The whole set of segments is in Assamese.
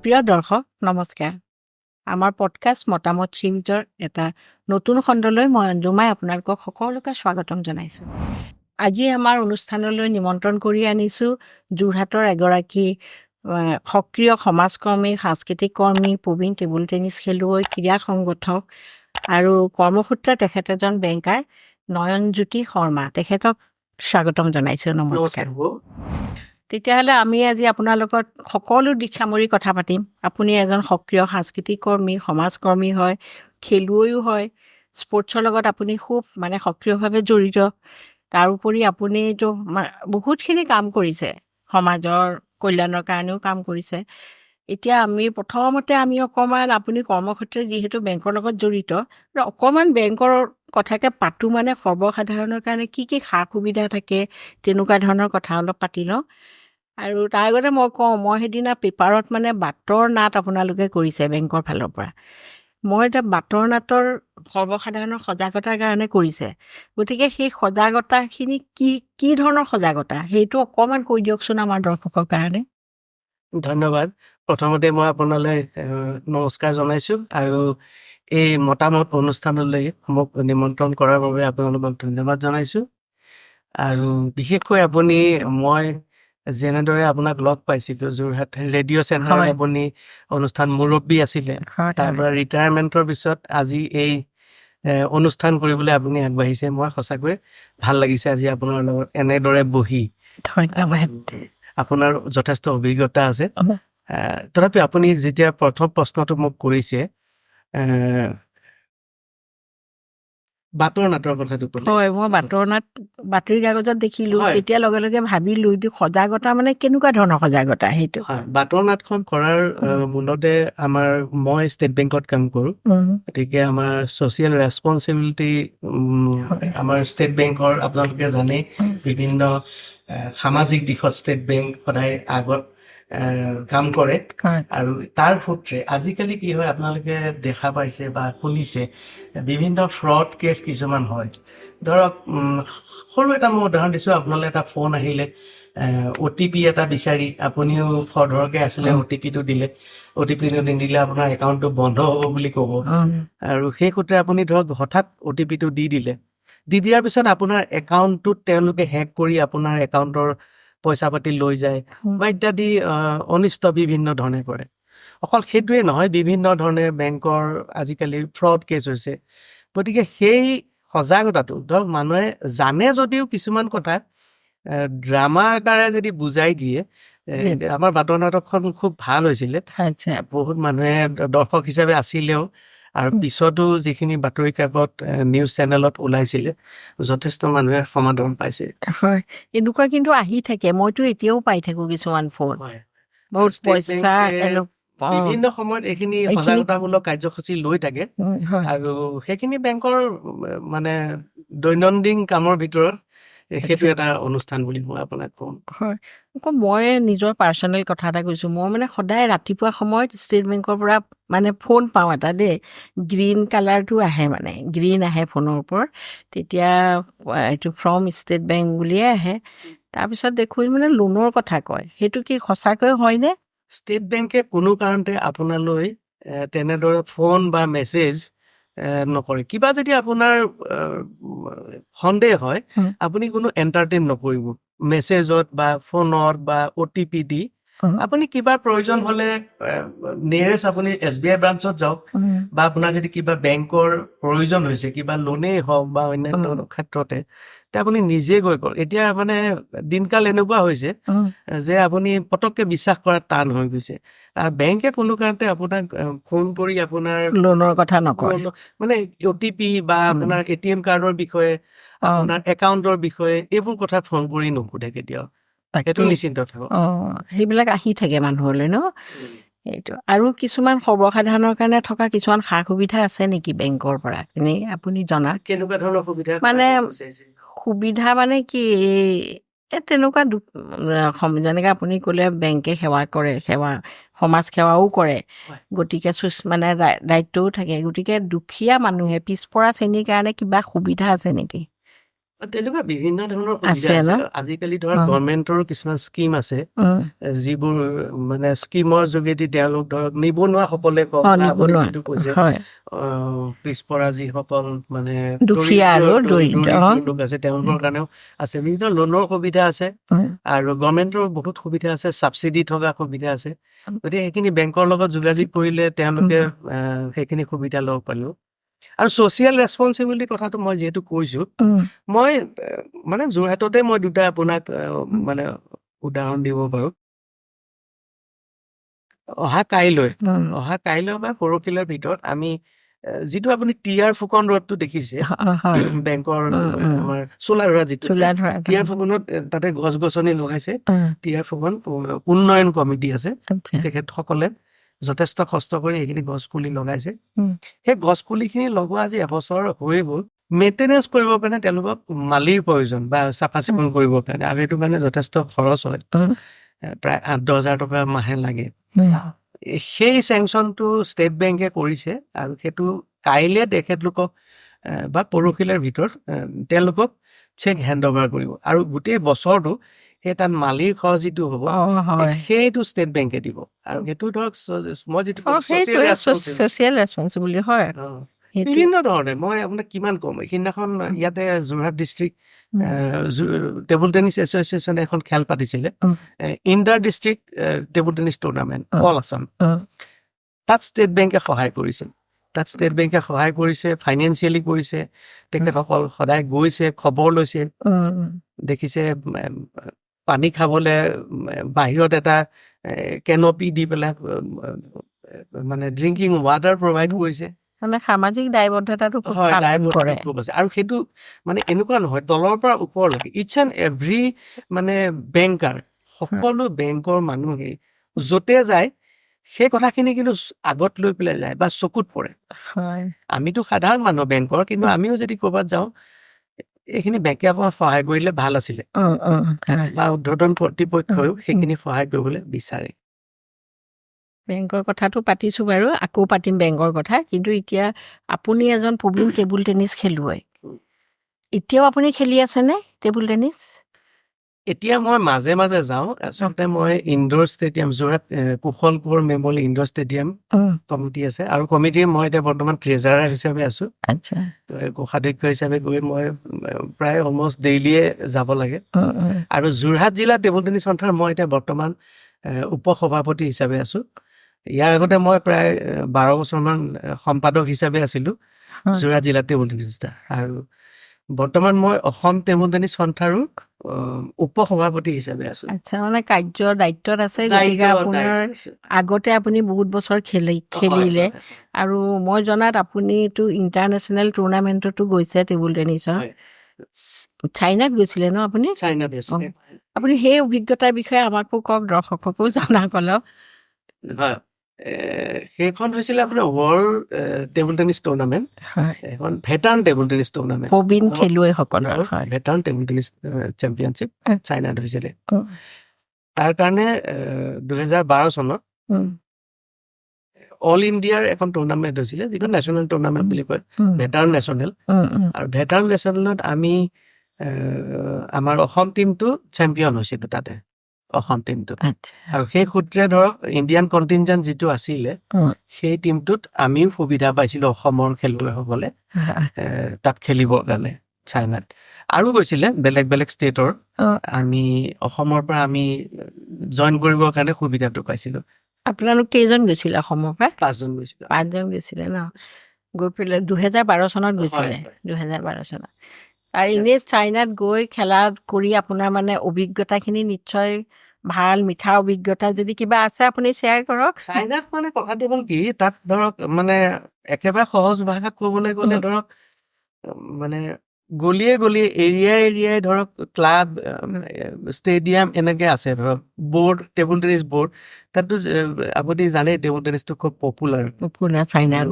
প্ৰিয় দৰ্শক নমস্কাৰ। আমাৰ পডকাষ্ট মতামত চিৰিজৰ এটা নতুন খণ্ডলৈ মই অঞ্জুমাই আপোনালোকক সকলোকে স্বাগতম জনাইছোঁ। আজি আমাৰ অনুষ্ঠানলৈ নিমন্ত্ৰণ কৰি আনিছোঁ যোৰহাটৰ এগৰাকী সক্ৰিয় সমাজকৰ্মী, সাংস্কৃতিক কৰ্মী, প্ৰবীণ টেবুল টেনিছ খেলুৱৈ, ক্ৰীড়া সংগঠক আৰু কৰ্মসূত্ৰে তেখেত এজন বেংকাৰ নয়নজ্যোতি শৰ্মা। তেখেতক স্বাগতম জনাইছোঁ। নমস্কাৰ। তেতিয়াহ'লে আমি আজি আপোনাৰ লগত সকলো দিশ সামৰি কথা পাতিম। আপুনি এজন সক্ৰিয় সাংস্কৃতিক কৰ্মী, সমাজকৰ্মী হয়, খেলুৱৈও হয়, স্পৰ্টছৰ লগত আপুনি খুব সক্ৰিয়ভাৱে জড়িত। তাৰোপৰি আপুনিতো বহুতখিনি কাম কৰিছে, সমাজৰ কল্যাণৰ কাৰণেও কাম কৰিছে। এতিয়া প্ৰথমতে অকণমান আপুনি কৰ্মক্ষেত্ৰে যিহেতু বেংকৰ লগত জড়িত, অকণমান বেংকৰ কথাকে পাতোঁ। সৰ্বসাধাৰণৰ কাৰণে কি কি সা সুবিধা থাকে তেনেকুৱা ধৰণৰ কথা অলপ পাতি লওঁ। আৰু তাৰ আগতে মই কওঁ, মই সেইদিনা পেপাৰত বাটৰ নাট আপোনালোকে কৰিছে বেংকৰ ফালৰ পৰা। মই এতিয়া বাটৰ নাটৰ সৰ্বসাধাৰণৰ সজাগতাৰ কাৰণে কৰিছে, গতিকে সেই সজাগতাখিনি কি ধৰণৰ সজাগতা সেইটো অকণমান কৈ দিয়কচোন আমাৰ দৰ্শকৰ কাৰণে। ধন্যবাদ। প্ৰথমতে মই আপোনালৈ নমস্কাৰ জনাইছোঁ আৰু এই মতামত অনুষ্ঠানলৈ মোক নিমন্ত্ৰণ কৰাৰ বাবে আপোনালোকক ধন্যবাদ জনাইছোঁ। আৰু বিশেষকৈ মই যেনেদৰে আপোনাক লগ পাইছিলোঁ যোৰহাট ৰেডিঅ' চেণ্টাৰত, আপুনি অনুষ্ঠান মুৰব্বী আছিলে, তাৰ পৰা ৰিটায়াৰমেণ্টৰ পিছত আজি এই অনুষ্ঠান কৰিবলৈ আপুনি আগবাঢ়িছে। মই সঁচাকৈ ভাল লাগিছে আজি আপোনাৰ লগত এনেদৰে বহি। ধন্যবাদ। আপোনাৰ যথেষ্ট অভিজ্ঞতা আছে। তথাপি আপুনি যেতিয়া প্ৰথম প্ৰশ্নটো মোক কৰিছে বাটৰ নাটৰ কথাটো ক'লে, হয়, মই বাটৰ নাট বাতৰি কাগজত দেখিলোঁ, তেতিয়া লগে লগে ভাবিলোঁ এইটো সজাগতা কেনেকুৱা ধৰণৰ সজাগতা সেইটো। হয়, বাটৰ নাটখন কৰাৰ মূলতে মই ষ্টেট বেংকত কাম কৰোঁ, গতিকে আমাৰ ছ'চিয়েল ৰেছপনচিবিলিটি আমাৰ ষ্টেট বেংকৰ আপোনালোকে জানেই বিভিন্ন সামাজিক দিশত ষ্টেট বেংক সদায় আগত কাম কৰে। আৰু তাৰ সূত্ৰে আজিকালি কি হয় আপোনালোকে দেখা পাইছে বা শুনিছে বিভিন্ন ফ্ৰড কেছ কিছুমান হয়। ধৰক সৰু এটা মই উদাহৰণ দিছোঁ, আপোনালৈ এটা ফোন আহিলে, OTP এটা বিচাৰি, আপুনিও ফৰধৰকে আছিলে, OTPটো দিলে, OTPটো নিদিলে আপোনাৰ একাউণ্টটো বন্ধ হ'ব বুলি ক'ব। আৰু সেই সূত্ৰে আপুনি ধৰক হঠাৎ OTPটো দি দিয়াৰ পিছত আপোনাৰ একাউণ্টটোত তেওঁলোকে হেক কৰি আপোনাৰ একাউণ্টৰ পইচা পাতি লৈ যায় বা ইত্যাদি অনিষ্ট বিভিন্ন ধৰণে কৰে। অকল সেইটোৱে নহয়, বিভিন্ন ধৰণে বেংকৰ আজিকালি ফ্ৰড কেছ হৈছে। গতিকে সেই সজাগতাটো ধৰক মানুহে জানে যদিও কিছুমান কথা ড্ৰামা আকাৰে যদি বুজাই দিয়ে, আমাৰ বাটৰ নাটকখন খুব ভাল হৈছিলে। বহুত মানুহে দৰ্শক হিচাপে আছিলেও, আৰু পিছতো যিখিনি বাতৰি কাকত নিউজ চেনেলত ওলাইছিলে যথেষ্ট মানুহে সমাধান পাইছে। হয়, এনেকুৱা কিন্তু আহি থাকে, মইতো এতিয়াও পাই থাকোঁ কিছুমান ফোন। বহুত পইচা বিভিন্ন সময়ত এইখিনি সজাগতামূলক কাৰ্যসূচী লৈ থাকে, আৰু সেইখিনি বেংকৰ দৈনন্দিন কামৰ ভিতৰত সেইটো এটা অনুষ্ঠান বুলি মই আপোনাক কম। হয়, মই নিজৰ পাৰ্চনেল কথা এটা কৈছোঁ। মই সদায় ৰাতিপুৱা সময়ত ষ্টেট বেংকৰ পৰা ফোন পাওঁ এটা দেই, গ্ৰীণ কালাৰটো আহে, গ্ৰীণ আহে ফোনৰ ওপৰত। তেতিয়া এইটো ফ্ৰম ষ্টেট বেংক বুলিয়ে আহে। তাৰপিছত দেখোঁ লোনৰ কথা কয়, সেইটো কি সঁচাকৈ হয়নে? ষ্টেট বেংকে কোনো কাৰণতে আপোনালৈ তেনেদৰে ফোন বা মেছেজ নকৰে। কিবা যদি আপোনাৰ সন্দেহ হয়, আপুনি কোনো এণ্টাৰটেইন নকৰিব মেছেজত বা ফোনত বা OTP দি। আপুনি কিবা প্ৰয়োজন হ'লে নিয়েৰেষ্ট আপুনি SBI ব্ৰাঞ্চত যাওক, বা আপোনাৰ যদি কিবা বেংকৰ প্ৰয়োজন হৈছে, কিবা লোনেই হওক বা অন্যান্য ক্ষেত্ৰতে, তেতিয়া আপুনি নিজে গৈ কৰক। এতিয়া দিনকাল এনেকুৱা হৈছে যে আপুনি পটককে বিশ্বাস কৰা টান হৈ গৈছে। আৰু বেংকে কোনো কাৰণতে আপোনাক ফোন কৰি আপোনাৰ লোনৰ কথা নকয়, OTP বা আপোনাৰ ATM কাৰ্ডৰ বিষয়ে, আপোনাৰ একাউণ্টৰ বিষয়ে এইবোৰ কথা ফোন কৰি নুসুধে কেতিয়াও। সেইটো নিশ্চিন্ত থাকক। সেইবিলাক আহি থাকে মানুহলৈ ন? সেইটো আৰু কিছুমান সৰ্বসাধাৰণৰ কাৰণে থকা কিছুমান সা সুবিধা আছে নেকি বেংকৰ পৰা, এনেই আপুনি জনা? কেনেকুৱা ধৰণৰ সুবিধা? সুবিধা কি তেনেকুৱা যেনেকৈ আপুনি ক'লে বেংকে সেৱা কৰে, সমাজ সেৱাও কৰে, গতিকে দায়িত্বও থাকে। গতিকে দুখীয়া মানুহে, পিছপৰা শ্ৰেণীৰ কাৰণে কিবা সুবিধা আছে নেকি? তেনেকুৱা বিভিন্ন ধৰণৰ আছে সুবিধা আছে। ন? আজিকালি ধৰক অ। গভৰ্ণমেণ্টৰ কিছুমান স্কিম আছে, উম, যিবোৰ মানে স্কিমৰ যোগেদি তেওঁলোক ধৰক নিবনুৱাসকলে কওক বা আপুনি নিবনুৱা যিটো কৈছে হয়, পিছপৰা যিসকল মানে দুখীয়া আৰু দৰিদ্ৰ দৰিদ্ৰ লোক আছে তেওঁলোকৰ কাৰণেও আছে, বিভিন্ন লোনৰ সুবিধা আছে উম, আৰু গভৰ্ণমেণ্টৰ বহুত সুবিধা আছে, ছাবচিডি থকা সুবিধা আছে। গতিকে সেইখিনি বেংকৰ লগত যোগাযোগ কৰিলে তেওঁলোকে সেইখিনি সুবিধা ল'ব পাৰিব। আৰু ছ'চিয়েল ৰেছপনচিবিলিটি কথাটো মই যিহেতু কৈছোঁ, উম, মই মানে যোৰহাটতে মই দুটা আপোনাক মানে উদাহৰণ দিব পাৰোঁ। অহা কাইলৈ বা পৰহিলৈৰ ভিতৰত আমি যিটো আপুনি টিয়াৰ ফুকন ৰোডটো দেখিছে হয়, বেংকৰ আমাৰ চোলাধৰা যিটো আছে, চোলা ধৰা টিয়াৰ ফুকনত তাতে গছ গছনি লগাইছে। উম, টিয়াৰ ফুকন উন্নয়ন কমিটি আছে, আচ্ছা, তেখেতসকলে যথেষ্ট কষ্ট কৰি সেইখিনি গছ পুলি লগাইছে। উম, সেই গছ পুলিখিনি লগোৱা আজি এবছৰ হৈ গ'ল। মেইনটেনেঞ্চ কৰিবৰ কাৰণে তেওঁলোকক মালিৰ প্ৰয়োজন বা চাফা চিকুণ কৰিবৰ কাৰণে, আৰু সেইটো কাৰণে যথেষ্ট খৰচ হয়, উম, প্ৰায় 8-10 হাজাৰ টকা মাহে লাগে। উম, সেই চেংচনটো ষ্টেট বেংকে কৰিছে আৰু সেইটো কাইলে তেখেতলোকক বা পৰহিলৈৰ ভিতৰত তেওঁলোকক চেক হেণ্ড অভাৰ কৰিব আৰু গোটেই বছৰটো সেই তাত মালিৰ খৰচ যিটো হ'ব হয়, সেইটো ষ্টেট বেংকে দিব। আৰু সেইটো ধৰক মই যিটো ছ'চিয়েল সেইটোৱে ৰেছপনচিবিলিটি ছ'চিয়েল ৰেছপনচিবিলিটি হয়, সেইটো বিভিন্ন ধৰণে মই আপোনাক কিমান ক'ম। সেইদিনাখন ইয়াতে যোৰহাট ডিষ্ট্ৰিক্ট টেবুল টেনিছ এছ'চিয়েশ্যনে এখন খেল পাতিছিলে, inter district table tennis tournament all Assam. তাত ষ্টেট বেংকে সহায় কৰিছে, ফাইনেন্সিয়েলি কৰিছে। তেখেতসকল সদায় গৈছে, খবৰ লৈছে, দেখিছে পানী খাবলে বাহিৰত এটা কেনপি দি পেলাই মানে ড্ৰিংকিং ৱাটাৰ প্ৰভাইড কৰিছে। মানে সামাজিক দায়বদ্ধতাটো খুব হয়, পালন কৰে। খুব আছে। আৰু সেইটো মানে এনেকুৱা নহয় তলৰ পৰা ওপৰলৈকে, ইটছ এণ্ড এভৰি মানে বেংকাৰ, সকলো বেংকৰ মানুহে য'তে যায় সেই কথাখিনি কিন্তু আগত লৈ পেলাই যায় বা চকুত পৰে। হয়, আমিতো সাধাৰণ মানুহ বেংকৰ, কিন্তু আমিও যদি ক'ৰবাত যাওঁ এইখিনি বেংকে অকণমান সহায় কৰিলে ভাল আছিলে বা উৰ্ধ্বতন কৰ্তৃপক্ষইও সেইখিনি সহায় কৰিবলৈ বিচাৰে। বেংকৰ কথাটো পাতিছোঁ বাৰু, আকৌ পাতিম বেংকৰ কথা। কিন্তু এতিয়া আপুনি এজন প্ৰবীণ টেবুল টেনিছ খেলুৱৈ, এতিয়াও আপুনি খেলি আছেনে টেবুল টেনিছ? এতিয়া মই মাজে মাজে যাওঁ। আচলতে মই indoor stadium Jorhat Kushal Konwar memorial indoor stadium committee আছে, আৰু কমিটিৰ মই এতিয়া বৰ্তমান ট্ৰেজাৰাৰ হিচাপে আছোঁ। আচ্ছা, কোষাধ্যক্ষ হিচাপে গৈ মই প্ৰায় অলমষ্ট ডেইলিয়ে যাব লাগে। আৰু যোৰহাট জিলা টেবুল টেনিছ সন্থাৰ মই এতিয়া বৰ্তমান উপ সভাপতি হিচাপে আছোঁ। ইয়াৰ আগতে মই প্ৰায় 12 বছৰমান সম্পাদক হিচাপে আছিলোঁ যোৰহাট জিলা টেবুল টেনিছ সন্থা, আৰু বৰ্তমান মই অসম টেবুল টেনিছ সন্থাৰো উপ সভাপতি হিচাপে আছোঁ। আচ্ছা, মানে কাৰ্যৰ দায়িত্বত আছে। গতিকে আপোনাৰ আগতে আপুনি বহুত বছৰ খেলিলে, আৰু মই জনাত আপুনিতো ইণ্টাৰনেশ্যনেল টুৰ্ণামেণ্টতো গৈছে টেবুল টেনিছৰ। চাইনাত গৈছিলে ন আপুনি? চাইনাত গৈছিলে। আপুনি সেই অভিজ্ঞতাৰ বিষয়ে আমাকো কওক, দৰ্শককো জনাওক অলপ। হয়, সেইখন হৈছিলে আপোনাৰ ৱৰ্ল্ড টেবুল টেনিছ টুৰ্ণামেণ্ট, এখন ভেটাৰ্ণ টেবুল টেনিছ টুৰ্ণামেণ্ট, প্ৰবীণ খেলুৱৈসকলৰ ভেটাৰ্ণ টেবুল টেনিছ চেম্পিয়নশ্বিপ চাইনাত হৈছিলে। তাৰ কাৰণে 2012 চনত অল ইণ্ডিয়াৰ এখন টুৰ্ণামেণ্ট হৈছিলে, যিটো নেশ্যনেল টুৰ্ণামেণ্ট বুলি কয়, ভেটাৰ্ণ নেশ্যনেল। আৰু ভেটাৰ্ণ নেশ্যনেলত আমি আমাৰ অসম টীমটো চেম্পিয়ন হৈছিলোঁ তাতে, অসম টীমটো। আৰু সেই সূত্ৰে ধৰক ইণ্ডিয়ান কণ্টিনজেণ্ট যিটো আছিলে সেই টীমটোত আমিও সুবিধা পাইছিলোঁ, অসমৰ খেলুৱৈসকলে তাত খেলিবৰ কাৰণে চাইনাত। আৰু গৈছিলে বেলেগ বেলেগ ষ্টেটৰ, আমি অসমৰ পৰা আমি জইন কৰিবৰ কাৰণে সুবিধাটো পাইছিলোঁ। আপোনালোক কেইজন গৈছিলে অসমৰ পৰা? 5 জন গৈছিলোঁ। 5 জন গৈছিলে ন? গৈ পেলাই 2012 চনত গৈছিলে। 2012 চনত। আৰু এনেই চাইনাত গৈ খেলা কৰি আপোনাৰ মানে অভিজ্ঞতাখিনি নিশ্চয় ভাল, মিঠা অভিজ্ঞতা যদি কিবা আছে আপুনি শ্বেয়াৰ কৰক। চাইনাত মানে কথাটো হ'ল কি, তাত ধৰক মানে একেবাৰে সহজ ভাষাত ক'বলৈ গ'লে ধৰক মানে গলিয়ে গলিয়ে এৰিয়াই ধৰক ক্লাব, ষ্টেডিয়াম এনেকে আছে ধৰক, বৰ্ড, টেবুল টেনিছ বৰ্ড। তাতো আপুনি জানে টেবুল টেনিছটো খুব পপুলাৰ চাইনাত,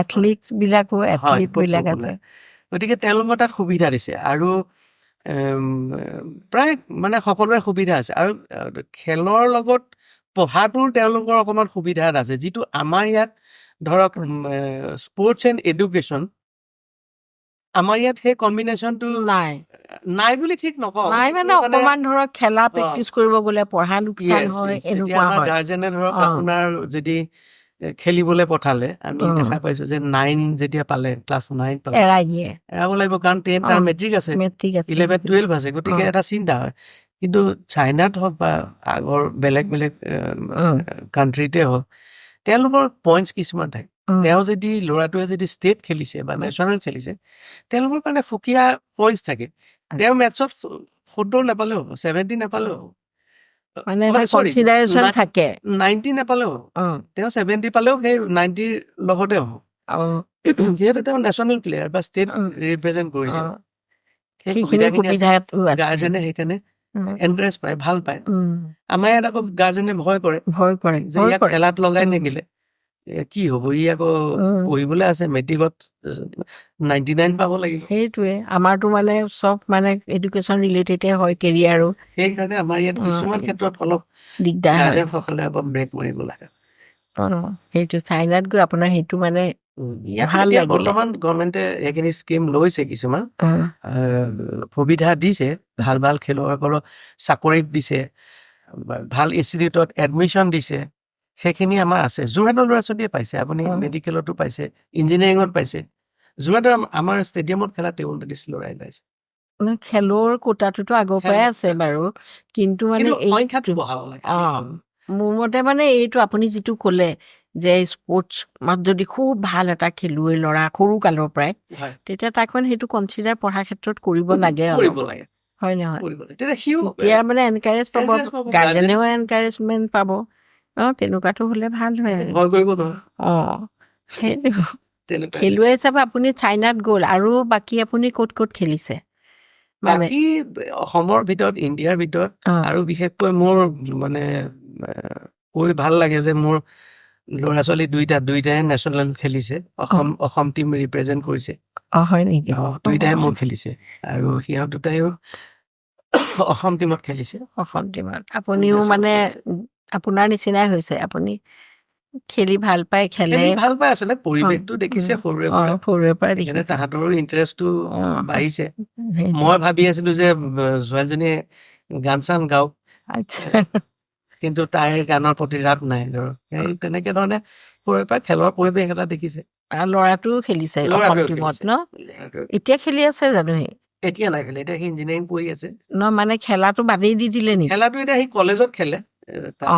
এথলিট বিলাক আছে। গতিকে তেওঁলোকৰ তাত সুবিধা দিছে, আৰু প্ৰায় মানে সকলোৰে সুবিধা আছে। আৰু খেলৰ লগত পঢ়াটোৰ তেওঁলোকৰ অকণমান সুবিধা আছে, যিটো আমাৰ ইয়াত ধৰক স্পৰ্টছ এণ্ড এডুকেশ্যন আমাৰ ইয়াত সেই কম্বিনেশ্যনটো নাই নাই বুলি ঠিক নকওঁ, নাই কিন্তু মানে অকমান ধৰক খেলা অ, প্ৰেক্টিচ কৰিব গ'লে পঢ়া লোকচান yes, হয় yes. এতিয়া এনেকুৱা আমাৰ হয় গাৰ্জেনে ধৰক অ আপোনাৰ যদি খেলিবলৈ পঠালে আমি উম, দেখা পাইছো যে 9 যেতিয়া পালে, ক্লাছ 9 পালে, এৰাই দিয়ে এৰাব লাগিব, কাৰণ 10 অ তাৰ মেট্ৰিক আছে, মেট্ৰিক আছে 11-12 আছে, গতিকে অ এটা চিন্তা হয়। কিন্তু চাইনাত হওক বা আগৰ বেলেগ বেলেগ উম, কাণ্ট্ৰিতে হওক, তেওঁলোকৰ পইণ্টছ কিছুমান থাকে। উম, তেওঁ যদি ল'ৰাটোৱে যদি ষ্টেট খেলিছে বা নেশ্যনেল খেলিছে, তেওঁলোকৰ কাৰণে সুকীয়া পইণ্টছ থাকে। তেওঁ মেথছত 70 নাপালেও হ'ব, 70 নাপালেও হ'ব, মানে এটা মানে চৰি কনচিডাৰেশ্যন থাকে 90 নাপালেও হ'ব, অ তেওঁ 70 পালেও সেই 90ৰ লগতে হ'ব, অ যিহেতু তেওঁ নেশ্যনেল প্লেয়াৰ বা ষ্টেট উম, ৰিপ্ৰেজেণ্ট অ কৰিছে। সেই সেইখিনি সুবিধাখিনি আছে, সুবিধাটো আছে গাৰ্জেনে সেইকাৰণে উম, এনকাৰেজ পায়, ভাল পায়। উম, আমাৰ ইয়াত আকৌ গাৰ্জেনে ভয় কৰে যে ভয় ইয়াক কৰে খেলাত লগাই উম, থাকিলে কি হ'ব, ই আকৌ উম, পঢ়িবলৈ আছে, মেট্ৰিকত 99 পাব লাগিব। সেইটোৱে আমাৰতো মানে চব মানে এডুকেশ্যন ৰিলেটেডে হয় কেৰিয়াৰো সেইকাৰণে আমাৰ ইয়াত কিছুমান ক্ষেত্ৰত অলপ দিগদাৰ হয় গাৰ্জেনসকলে অলপ ব্ৰেক মাৰিব লাগে। অ সেইটো চাইনাত গৈ আপোনাৰ সেইটো মানে ইয়াত ভাল এতিয়া লাগিলে বৰ্তমান গভৰ্ণমেণ্টে এইখিনি স্কিম লৈছে, কিছুমান উম, সুবিধা দিছে, ভাল ভাল খেলুৱৈসকলক চাকৰিত দিছে, ভাল ইনষ্টিটিউটত এডমিশ্যন দিছে, সেইখিনি আমাৰ আছে। যোৰহাটৰ ল'ৰা ছোৱালীয়ে পাইছে, আপুনি উম, মেডিকেলতো পাইছে, ইঞ্জিনিয়াৰিঙত পাইছে। যোৰহাটৰ আমাৰ ষ্টেডিয়ামত খেলা টেবুল টেনিছ ল'ৰাই পাইছে। খেলৰ কোটাটোতো আগৰ পৰাই আছে বাৰু কিন্তু মানে কিন্তু সংখ্যাটো এইটো বঢ়াব লাগে, অ আমি ভাবো। মোৰ মতে মানে এইটো আপুনি যিটো ক'লে যে স্পৰ্টছত যদি খুব ভাল এটা খেলুৱৈ ল'ৰা সৰু কালৰ পৰাই হয়, তেতিয়া তাক মানে সেইটো কনচিডাৰ পঢ়াৰ ক্ষেত্ৰত কৰিব লাগে অলপ কৰিব লাগে, হয় নহয় কৰিব লাগে। তেতিয়া সিও তেতিয়া মানে এনকাৰেজ পাব encourage পাব, গাৰ্জেনেও এনকাৰেজমেণ্ট পাব অ তেনেকুৱাটো হ'লে ভাল হয় গাৰ্জেনে আৰু ভয় কৰিব নহয়, অ সেইটো তেনেকুৱা খেলুৱৈ হৈছে। হিচাপে আপুনি চাইনাত গ'ল আৰু বাকী আপুনি ক'ত ক'ত খেলিছে মানে বাকী অসমৰ ভিতৰত, ইণ্ডিয়াৰ ভিতৰত, অ আৰু বিশেষকৈ মোৰ মানে কৈ ভাল লাগে যে মোৰ ল'ৰা ছোৱালী দুইটাই নেশ্যনেল খেলিছে, অ অসম টীম ৰিপ্ৰেজেণ্ট কৰিছে। অ হয় নেকি দুইটাই মোৰ খেলিছে, আৰু সিহঁত দুটাইও অসম টীমত খেলিছে, অসম টিমত আপুনিও নেশ্যনেল মানে খেলিছে। আপোনাৰ নিচিনাই হৈছে আপুনি খেলি ভাল পায় খেলে খেলি ভাল পাই আছিলে, অ পৰিৱেশটো দেখিছে সৰুৰে অ পৰা, সৰুৰে পৰা সেইকাৰণে দেখিছে তাহাঁতৰো ইণ্টাৰেষ্টটো অ বাঢ়িছে। সেইটো মই ভাবি আছিলো যে ছোৱালীজনীয়ে গান চান গাওক, আচ্ছা কিন্তু তাইৰ গানৰ প্ৰতি ৰাপ নাই ধৰক, সেই তেনেকে ধৰণে সৰুৰে পৰা খেলৰ পৰিৱেশ এটা দেখিছে। আৰু ল'ৰাটোও খেলিছে অসম ল'ৰাটোৱেও টিমত খেলিছে, ন এতিয়া খেলি আছে জানো সি এতিয়া নাই খেলে, এতিয়া সি ইঞ্জিনিয়াৰিং পঢ়ি আছে। ন মানে খেলাটো বাদেই দি দিলে নেকি খেলাটো এতিয়া সি কলেজত খেলে, তাৰ অ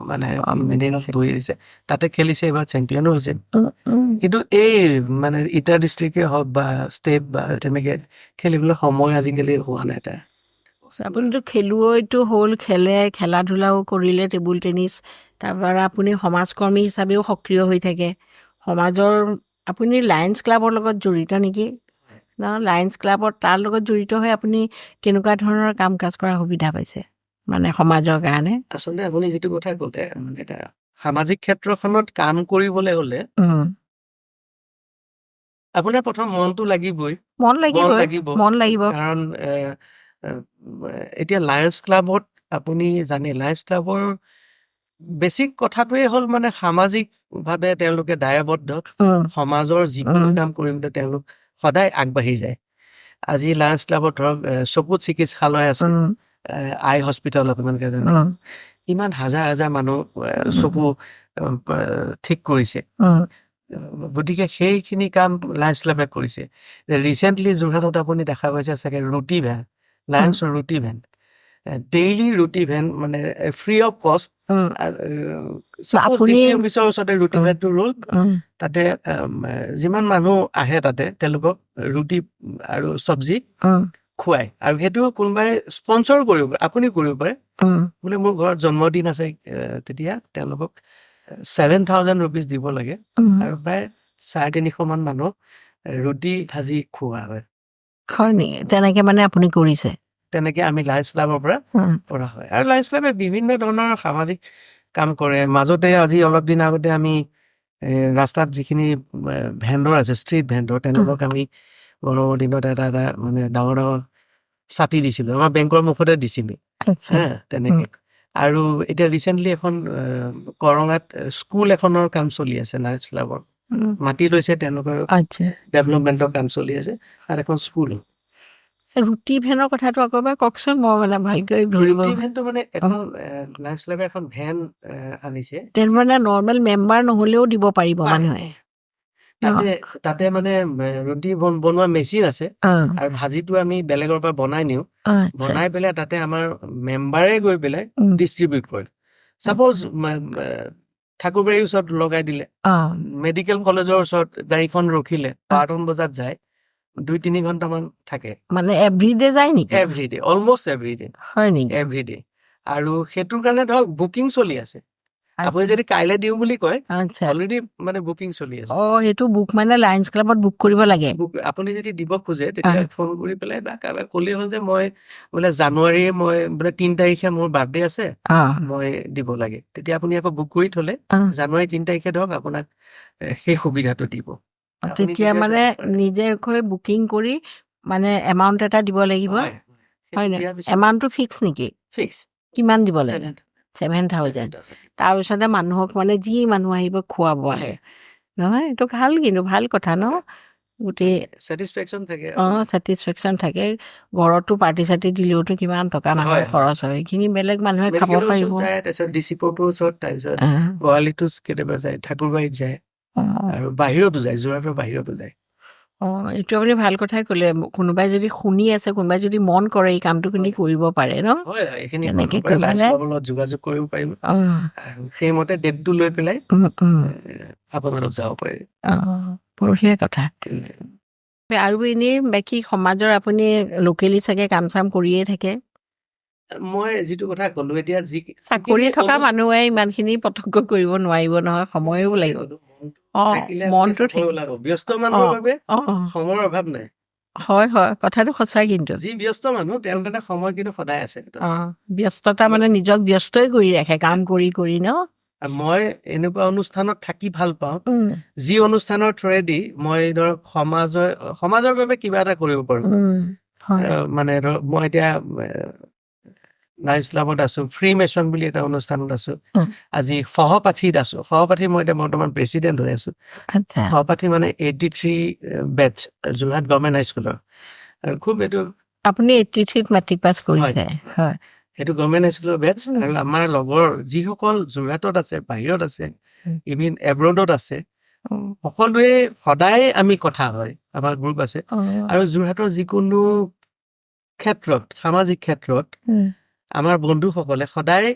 মানে অ, ইঞ্জিনিয়াৰিঙত পঢ়ি আছে, তাতে খেলিছে, এইবাৰ চেম্পিয়নো হৈছে। উম, উম। কিন্তু এই মানে ইটাৰ ডিষ্ট্ৰিক্টে হওক বা ষ্টেট বা তেনেকে খেলিবলৈ সময় আজিকালি হোৱা নাই তাৰ। আপুনিতো খেলুৱৈটো হ'ল খেলা ধূলাও কৰিলে টেবুল টেনিছ তাৰপৰা আপুনি সমাজকৰ্মী হিচাপেও সক্ৰিয় হৈ থাকে সমাজৰ আপুনি লায়ন্স ক্লাবৰ লগত জড়িত নেকি ন লায়ন্স ক্লাবত তাৰ লগত জড়িত হৈ আপুনি কেনেকুৱা ধৰণৰ কাম কাজ কৰাৰ সুবিধা পাইছে মানে সমাজৰ কাৰণে আচলতে আপুনি যিটো কথা ক'লে, মানে এটা সামাজিক ক্ষেত্ৰখনত কাম কৰিবলৈ হ'লে আপোনাৰ প্ৰথম মনটো লাগিবই, মন লাগিব, লাগিব কাৰণ এতিয়া লায়ন্স ক্লাবত আপুনি জানে, লায়ন্স ক্লাবৰ বেছিক কথাটোৱে হ'ল মানে সামাজিকভাৱে তেওঁলোকে দায়বদ্ধ, সমাজৰ যিকোনো কাম কৰিবলৈ তেওঁলোক সদায় আগবাঢ়ি যায়। আজি লায়ন্স ক্লাবত ধৰক চকু চিকিৎসালয় আছে, আই হস্পিটেল আপোনালোকে জানে, ইমান হাজাৰ হাজাৰ মানুহ চকু ঠিক কৰিছে, গতিকে সেইখিনি কাম লায়ন্স ক্লাবে কৰিছে। ৰিচেণ্টলি যোৰহাটত আপুনি দেখা পাইছে চাগে ৰুটি ভেন, লায়ন্স ৰুটি ভেন, ডেইলি ৰুটি ভেন, মানে ফ্ৰী অফ কষ্ট। চাপ'জ ডিচি অফিচৰ ওচৰতে ৰুটি ভেনটো ৰোল, তাতে যিমান মানুহ আহে তাতে তেওঁলোকক ৰুটি আৰু চব্জি খুৱাই, আৰু সেইটো কোনোবাই স্পনচৰ কৰিব পাৰে, আপুনি কৰিব পাৰে, বোলে মোৰ ঘৰত জন্মদিন আছে, তেতিয়া তেওঁলোকক 7,000 rupees দিব লাগে, আৰু প্ৰায় 350 মান মানুহক ৰুটি ভাজি খুওৱা হয়। হয় নেকি তেনেকে মানে আপুনি কৰিছে তেনেকে আমি লায়ন্স ক্লাবৰ পৰা কৰা হয়, আৰু লায়ন্স ক্লাবে বিভিন্ন ধৰণৰ সামাজিক কাম কৰে। মাজতে আজি অলপ দিন আগতে আমি ৰাস্তাত যিখিনি ভেণ্ডৰ আছে, ষ্ট্ৰীট ভেণ্ডৰ, তেওঁলোকক আমি গৰমৰ দিনত এটা মানে ডাঙৰ ডাঙৰ ছাতি দিছিলো, আমাৰ বেংকৰ মুখতে দিছিলো, তেনেকে। আৰু এতিয়া ৰিচেণ্টলি এখন কৰঙাত স্কুল এখনৰ কাম চলি আছে লায়ন্স ক্লাবৰ, মাটি লৈছে, তেওঁলোকৰ আচ্ছা ডেভেলপমেণ্টৰ কাম চলি আছে। তাত এখন স্কুলো। ৰুটি ভেনৰ কথাটো আকৌ এবাৰ কওকচোন, মই মানে ভালকৈ ধৰিব। ৰুটি ভেনটো মানে এখন লাঞ্চ ক্লাবে এখন ভেন আনিছে। মানে নৰ্মেল মেম্বাৰ নহ'লেও দিব পাৰিব মানুহে। তাতে মানে ৰুটি বনোৱা মেচিন আছে, আৰু ভাজিটো আমি বেলেগৰ পৰা বনাই নিওঁ। বনাই পেলাই তাতে আমাৰ মেম্বাৰে গৈ পেলাই ডিষ্ট্ৰিবিউট কৰে। চাপ'জ ঠাকুৰবাৰীৰ ওচৰত লগাই দিলে, মেডিকেল কলেজৰ ওচৰত গাড়ীখন ৰখিলে, 12 বজাত যায়, 2-3 ঘণ্টামান থাকে। মানে এভৰিডে যায় নেকি? Everyday, almost everyday. হয় নেকি? এভৰিডে। আৰু সেইটোৰ কাৰণে ধৰক বুকিং চলি আছে। আপুনি যদি কাইলৈ দিওঁ বুলি কয়, অলৰেডি মানে বুকিং চলি আছে। সেইটো বুক মানে লায়ন্স ক্লাবত বুক কৰিব লাগে। আপুনি যদি দিব খোজে তেতিয়া ফোন কৰি পেলাই বা কাৰোবাক ক'লেই হ'ল যে মই বোলে জানুৱাৰীৰ মই বোলে 3 তাৰিখে মোৰ বাৰ্থডে আছে, মই দিব লাগে। তেতিয়া আপুনি আকৌ বুক কৰি থলে জানুৱাৰী 3 তাৰিখে ধৰক আপোনাক সেই সুবিধাটো দিব। তেতিয়া মানে নিজে বুকিং কৰি মানে এমাউণ্ট এটা দিব লাগিব। হয় নে? এমাউণ্টটো ফিক্স নেকি? ফিক্স। কিমান দিব লাগে? 7,000। তাৰপিছতে মানুহক মানে যি মানুহ আহিব খুৱাব আহে নহয়? এইটো ভাল, কিন্তু ভাল কথা ন? গোটেই ছেটিছফেকশ্যন থাকে। ছেটিছফেকশ্যন থাকে। ঘৰতো পাৰ্টি চাৰ্টি দিলেওতো কিমান টকা মানুহৰ খৰচ হয়, এইখিনি বেলেগ মানুহে খাব পাৰিব। তাৰপিছত ডিচিপোৰ ওচৰত, তাৰপিছত বৰালিতো কেতিয়াবা যায়, ঠাকুৰবাৰীত যায়, আৰু বাহিৰতো যায়, যোৰহাটৰ বাহিৰতো যায়। এইটো আপুনি ভাল কথাই ক'লে। কোনোবাই যদি শুনি আছে, কোনোবাই যদি মন কৰে, এই কামটো কিন্তু কৰিব পাৰে ন? তেনেকে যোগাযোগ কৰিব পাৰিব, আৰু সেইমতে ডেটটো লৈ পেলাই আপোনালোক যাব পাৰে। বঢ়িয়া কথা। আৰু এনেই বাকী সমাজৰ আপুনি লোকেলি চাগে কাম চাম কৰিয়ে থাকে? মই যিটো কথা ক'লো এতিয়া, চাকৰি থকা মানুহে ইমানখিনি পটক্ক কৰিব নোৱাৰিব নহয়, সময়ো লাগিব। মনটো ব্যস্ত মানুহৰ বাবে সময়ৰ অভাৱ নাই। হয় হয়, কথাটো সঁচাই। কিন্তু যি ব্যস্ত মানুহ তেওঁৰ কাৰণে সময় কিন্তু সদায় আছে। ব্যস্ততা মানে নিজক ব্যস্তই কৰি ৰাখে, কাম কৰি কৰি ন? মই এনেকুৱা অনুষ্ঠানত থাকি ভাল পাওঁ, যি অনুষ্ঠানৰ থ্ৰুৱেদি মই ধৰক সমাজৰ বাবে কিবা এটা কৰিব পাৰো। মানে ধৰক মই এতিয়া লায়ন্স ক্লাবত আছো, ফ্ৰী মেছন বুলি এটা অনুষ্ঠানত আছো। আজি সহপাঠীত আছো। সহপাঠী মই এতিয়া বৰ্তমান প্ৰেচিডেণ্ট হৈ আছো। সহপাঠী মানে 83 বেটছ, যোৰহাট গভৰ্ণমেণ্ট হাইস্কুলৰ। আৰু খুব এইটো আপুনি 83 মেট্ৰিক পাছ কৰিছে? হয়, সেইটো গভৰ্ণমেণ্ট হাইস্কুলৰ বেটছ। আৰু আমাৰ লগৰ যিসকল যোৰহাটত আছে, বাহিৰত আছে, ইভিন এব্ৰডত আছে, সকলোৱে সদায় আমি কথা হয়, আমাৰ গ্ৰুপ আছে। আৰু যোৰহাটৰ যিকোনো ক্ষেত্ৰত, সামাজিক ক্ষেত্ৰত আমাৰ বন্ধুসকলে সদায়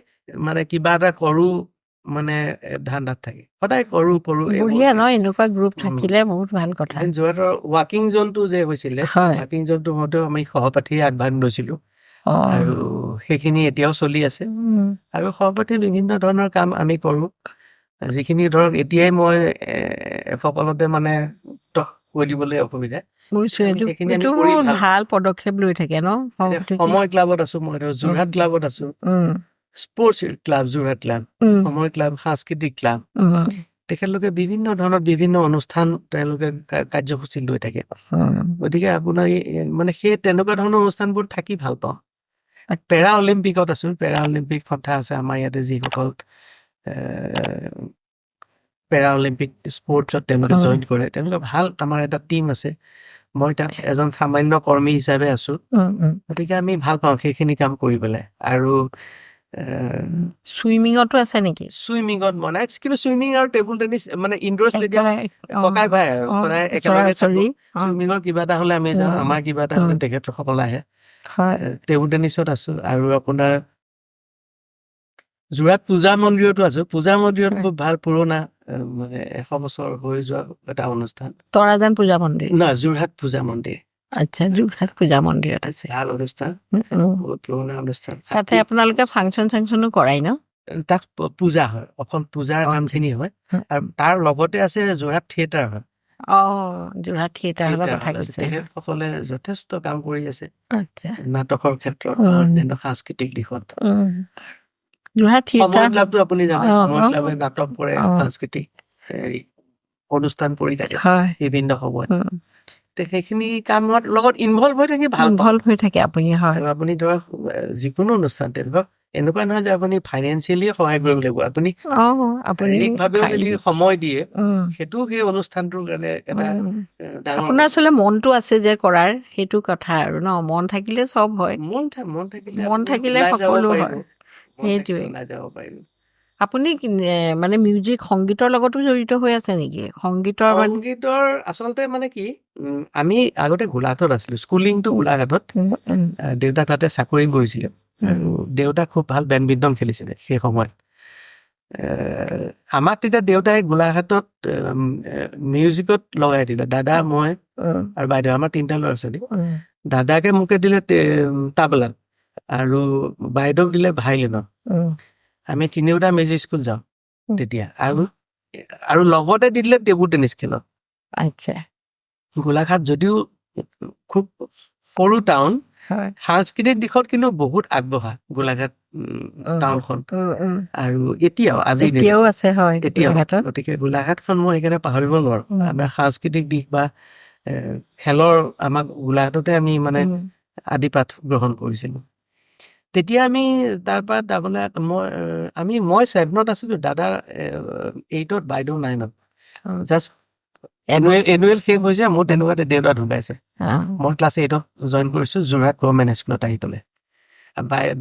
মানে কিবা এটা কৰো মানে ধান্দাত থাকে, সদায় কৰো। বঢ়িয়া ন? এনেকুৱা গ্ৰুপ থাকিলে বহুত ভাল কথা। যোৰহাটৰ ৱাকিং জোনটো যে হৈছিলে, ৱাকিং জোনটো হওঁতেও আমি সহপাঠী আগভাগ লৈছিলো, আৰু সেইখিনি এতিয়াও চলি আছে। আৰু সহপাঠীৰ বিভিন্ন ধৰণৰ কাম আমি কৰো, যিখিনি ধৰক এতিয়াই মই সকলোতে মানে কৈ দিবলৈ অসুবিধা। ভাল পদক্ষেপ লৈ থাকে ন? সময় ক্লাবত আছো, মই যোৰহাট ক্লাবত আছো, স্পৰ্টছ ক্লাব, যোৰহাট ক্লাব, সময় ক্লাব, সাংস্কৃতিক ক্লাব। তেখেতলোকে বিভিন্ন ধৰণৰ বিভিন্ন অনুষ্ঠান তেওঁলোকে কাৰ্যসূচী লৈ থাকে। গতিকে আপোনাৰ মানে সেই তেনেকুৱা ধৰণৰ অনুষ্ঠানবোৰ থাকি ভাল পাওঁ। পেৰা অলিম্পিকত আছো। পেৰা অলিম্পিক সন্থা আছে আমাৰ ইয়াতে, যিসকল পেৰা অলিম্পিক স্পৰ্টছত তেওঁলোকে জইন কৰে, তেওঁলোকে ভাল। আমাৰ এটা টিম আছে, মই তাত এজন সামান্য কৰ্মী হিচাপে আছো। গতিকে আমি ভাল পাওঁ সেইখিনি কাম কৰি পেলাই। আৰু চুইমিঙতো আছে নেকি? চুইমিঙত মই নাই, কিন্তু চুইমিং আৰু টেবুল টেনিছ মানে ইনডোৰ ষ্টেডিয়াম ককাই ভাই আৰু সদায় একেলগে থাকো। চুইমিঙৰ কিবা এটা হলে আমি যাওঁ, আমাৰ কিবা এটা হলে তেখেতসকল আহে। টেবুল টেনিছত আছো। আৰু আপোনাৰ যোৰহাট পূজা মন্দিৰতো আছো। পূজা মন্দিৰত খুব ভাল, পুৰণা, মানে 100 বছৰ হৈ যোৱা এটা অনুষ্ঠান। তৰাজান পূজা মন্দিৰ নহয়, যোৰহাট পূজা মন্দিৰ। আচ্ছা, যোৰহাট পূজা মন্দিৰত আছে। ভাল অনুষ্ঠান, বহুত পুৰণা অনুষ্ঠান। তাতে আপোনালোকে ফাংচন চাংচনো কৰাই ন? তাত পূজা হয়, অকল পূজাৰ কামখিনি হয়। আৰু তাৰ লগতে আছে যোৰহাট থিয়েটাৰ হয়। যোৰহাট থিয়েটাৰ হলৰ কথা কৈছে। তেখেতসকলে যথেষ্ট কাম কৰি আছে নাটকৰ ক্ষেত্ৰত, অন্যান্য সাংস্কৃতিক দিশত। যোৰহাট থিয়েটাৰ ক্লাবটো আপুনি জানে, সময় ক্লাবে নাটক কৰে, সাংস্কৃতিক অনুষ্ঠান কৰি থাকে বিভিন্ন সময়ত। সেইখিনি কামত লগত ইনভলভ হৈ থাকি ভাল পাওঁ। হৈ থাকে আপুনি। হয়, আপুনি ধৰক যিকোনো অনুষ্ঠান, ধৰক এনেকুৱা নহয় যে আপুনি ফাইনেন্সিয়েলি সহায় কৰিব লাগিব, আপুনি আপুনি শাৰীৰিকভাৱেও যদি সময় দিয়ে উম, সেইটো সেই অনুষ্ঠানটোৰ কাৰণে এটা উম। ডাঙৰ আপোনাৰ আচলতে মনটো আছে যে কৰাৰ, সেইটো কথা আৰু ন, মন থাকিলে চব হয়, মন থাকিলে মন আপুনি থাকিলে ওলাই যাব সকলো পাৰিব, হয়। মন থাকিলে সেইটোৱে। ওলাই যাব পাৰিব। আপুনি মানে সংগীতৰ লগতো জড়িত হৈ আছে নেকি? সংগীতৰ মানে সংগীতৰ আচলতে মানে কি, আমি আগতে গোলাঘাটত আছিলো, স্কুলিংটো গোলাঘাটত। দেউতা তাতে চাকৰি কৰিছিলে আৰু দেউতা খুব ভাল বেডমিণ্টন খেলিছিলে সেই সময়ত। আমাক তেতিয়া দেউতাই গোলাঘাটত মিউজিকত লগাই দিলে, দাদা, মই আৰু বাইদেউ, আমাৰ 3টা ল'ৰা ছোৱালী। দাদাকে মোকে দিলে তাবলাত আৰু বাইদেউক দিলে ভাইলিনত। আমি 3ওটা মিউজিক স্কুল যাওঁ তেতিয়া, আৰু লগতে দি দিলে টেবুল টেনিছ খেলত। আচ্ছা, গোলাঘাট যদিও খুব সৰু টাউন, সাংস্কৃতিক দিশত কিন্তু বহুত আগবঢ়া গোলাঘাট টাউনখন। আৰু এতিয়াও আছে, হয়, গোলাঘাটত। গতিকে গোলাঘাটখন মই সেইকাৰণে পাহৰিব নোৱাৰো। আমাৰ সাংস্কৃতিক দিশ বা খেলৰ আমাক গোলাঘাটতে আমি মানে আদিপাঠ গ্ৰহণ কৰিছিলো। তেতিয়া আমি তাৰপৰা তাৰমানে মই 7ত আছিলো, দাদা 8ত, বাইদেউ 9ত। জাষ্ট এনুৱেল শেষ হৈছে, মোৰ তেনেকুৱাতে দেউতা ঢুকাইছে। মই ক্লাছ 8ত জইন কৰিছো যোৰহাট গভৰ্ণমেণ্ট স্কুলত আহি পেলাই।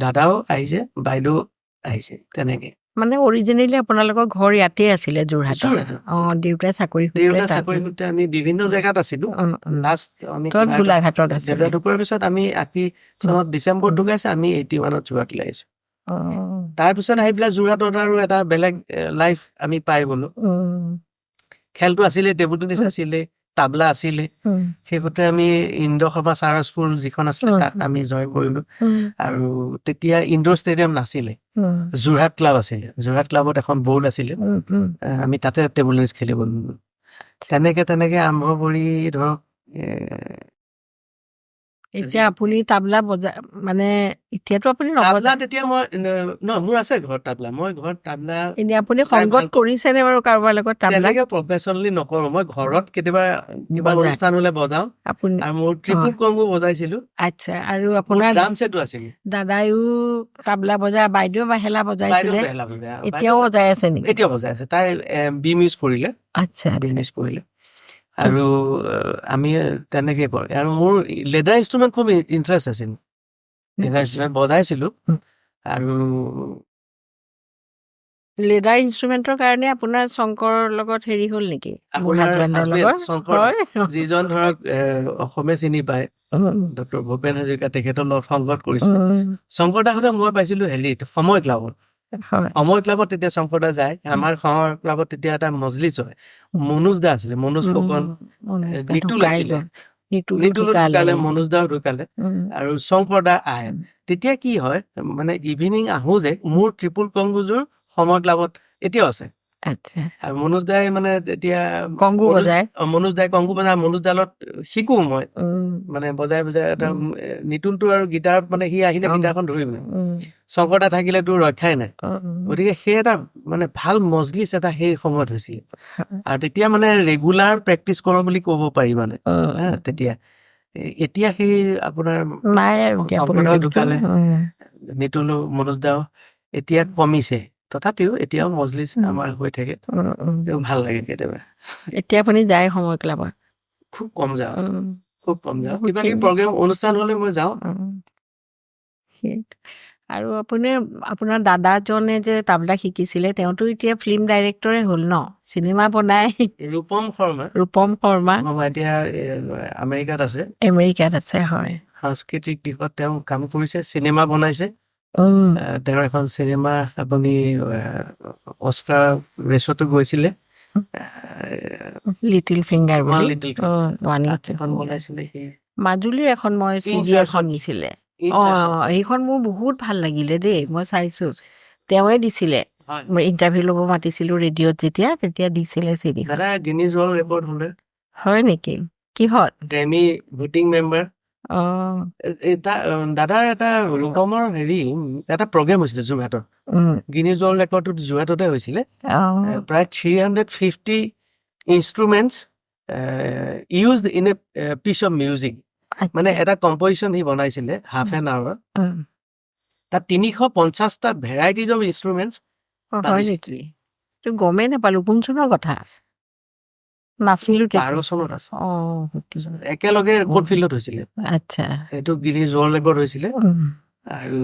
দাদাও আহিছে, বাইদেউ আহিছে, তেনেকে। মানে অৰিজিনেলি আপোনালোকৰ ঘৰ ইয়াতে আছিলে, যোৰহাটত? দেউতাই চাকৰি সূত্ৰে আমি বিভিন্ন জেগাত আছিলো। লাষ্ট আমি গোলাঘাটত আছিলে। দেউতা ঢুকোৱাৰ পিছত আমি 80 চনত ডিচেম্বৰত ঢুকাইছে, আমি 81ত যোৰহাটলৈ আহিছো। তাৰপিছত আহি পেলাই যোৰহাটত আৰু এটা বেলেগ লাইফ আমি পাই গলো। খেলটো আছিলে, টেবুল টেনিছ আছিলে, তাবলা আছিলে। সেইগতে আমি ইন্দ্ৰ সভা চাৰ স্কুল যিখন আছিলে তাত আমি জইন কৰিলো। আৰু তেতিয়া ইনডোৰ ষ্টেডিয়াম নাছিলে, যোৰহাট ক্লাব আছিলে। যোৰহাট ক্লাবত এখন বৰ্ড আছিলে, আমি তাতে টেবুল টেনিছ খেলিব গলো। তেনেকে আৰম্ভ কৰি ধৰক এতিয়া আপুনি তাবলা মানে এতিয়াতো আপুনি তাবলা তেতিয়া মই মোৰ আছে ঘৰত তাবলা। মই ঘৰত তাবলা এতিয়া আপুনি সংগত কৰিছেনে বাৰু কাৰোবাৰ লগত? তেনেকে প্ৰফেচনেলি নকৰো, মই ঘৰত কেতিয়াবা কিবা অনুষ্ঠান হলে বজাও। আৰু মোৰ ট্ৰিপুল কংগো বজাইছিলো। আচ্ছা, আৰু আপোনাৰ ড্ৰাম সেটো আছিল। দাদাইও তাবলা বজায়, বাইদেউ বাহেলা বজাইছিলে, এতিয়াও বজাই আছে নেকি? এতিয়াও বজাই আছে, তাই বি মিউজ কৰিলে। আচ্ছা, বি মিউজ কৰিলে। আৰু আমি তেনেকে কৰো। আৰু মোৰ লেডাৰ ইনষ্ট্ৰুমেণ্ট খুব ইণ্টাৰেষ্ট আছিল, লেডাৰ ইনষ্ট্ৰুমেণ্ট বজাইছিলো। আৰু লেডাৰ ইনষ্ট্ৰুমেণ্টৰ কাৰণে আপোনাৰ শংকৰৰ লগত হেৰি হ'ল নেকি? যিজন ধৰক অসমে চিনি পায়, ডক্টৰ ভূপেন হাজৰিকা, তেখেতৰ লগত সংগত কৰিছিলে। শংকৰ দাহঁতক মই পাইছিলো হেৰিত, সময় ক্লাবত। সময় ক্লাবত তেতিয়া শংকৰ দা যায়। আমাৰ সময় ক্লাবত তেতিয়া এটা মজলিচ হয়, মনোজ দা আছিলে, মনোজ ফুকন, নিতুল আছিলে, নিতুলো ঢুকালে, মনোজ দাও ঢুকালে, আৰু শংকৰ দা আহে। তেতিয়া কি হয়, মানে ইভিনিং আহো যে, মোৰ ট্ৰিপুল কংগুযোৰ সময় ক্লাবত এতিয়াও আছে। আৰু মনোজ দাই মানে তেতিয়া মনোজ দাই কংগু বজাই, মনোজ দালত শিকো মই, মানে বজাই এটা নিতুলটো আৰু গিটাৰত মানে সি আহিলে গিটাৰখন ধৰিব, শংকৰ দা থাকিলে তোৰ ৰক্ষাই নাই। গতিকে সেই এটা মানে ভাল মজলিচ এটা সেই সময়ত হৈছিল। আৰু তেতিয়া মানে ৰেগুলাৰ প্ৰেক্টিচ কৰো বুলি ক'ব পাৰি মানে তেতিয়া। এতিয়া সেই আপোনাৰ শংকৰ দাও ঢুকালে, নিতুলো, মনোজ দাও এতিয়া কমিছে। তথাপিও এতিয়াও মজলিচ আমাৰ হৈ থাকে, ভাল লাগে কেতিয়াবা। এতিয়া আপুনি যায় সময় ক্লাবত? খুব কম যাওঁ, কিবা কিবি প্ৰগ্ৰেম অনুষ্ঠান হলে মই যাওঁ। আৰু আপোনাৰ দাদাজনে যে তাবলা শিকিছিলে, তেওঁতো এতিয়া ফিল্ম ডাইৰেক্টৰে হ'ল ন, চিনেমা বনাই। ৰূপম শৰ্মা এতিয়া আমেৰিকাত আছে, হয়। সাংস্কৃতিক দিশত তেওঁ কাম কৰিছে, চিনেমা বনাইছে। তেওঁৰ এখন চিনেমা আপুনি অস্কাৰ ৰেচতো গৈছিলে, লিটিল ফিংগাৰ বুলি, বনাইছিলে। মাজুলীৰ এখন মই চিডি এখন দিছিলে, সেইখন মোৰ বহুত ভাল লাগিলে দেই, মই চাইছো। তেওঁৱে দিছিলে, ইণ্টাৰভিউ ল'ব মাতিছিলো ৰেডিঅ'ত, তেতিয়া দিছিলে চিডি। দাদা গিনিজ ৱৰ্ল্ড ৰেকৰ্ড হ'লে। হয় নেকি? কিহত? Grammy voting member. দাদাৰ এটা ৰূপমৰ হেৰি এটা প্ৰগ্ৰেম হৈছিলে যোৰহাটত, গিনিজ ৱৰ্ল্ড ৰেকৰ্ডটো যোৰহাটতে হৈছিলে। প্ৰায় 350 instruments used in a piece of music, মানে এটা কম্পজিশ্যন সি বনাইছিলে হাফ এন আৱাৰ। তাত 350টা ভেৰাইটিজ অফ ইনষ্ট্ৰুমেণ্টছ হয় বাজিছে। নেকি? তো গমেই নাপালো কোন চনৰ কথা নাছিলো 12 চনত আছে। তেতিয়া একেলগে কোৰ্ট ফিল্ডত হৈছিলে, আচ্ছা সেইটো গিনিজ ৱৰ্ল্ড ৰেকৰ্ড হৈছিলে। আৰু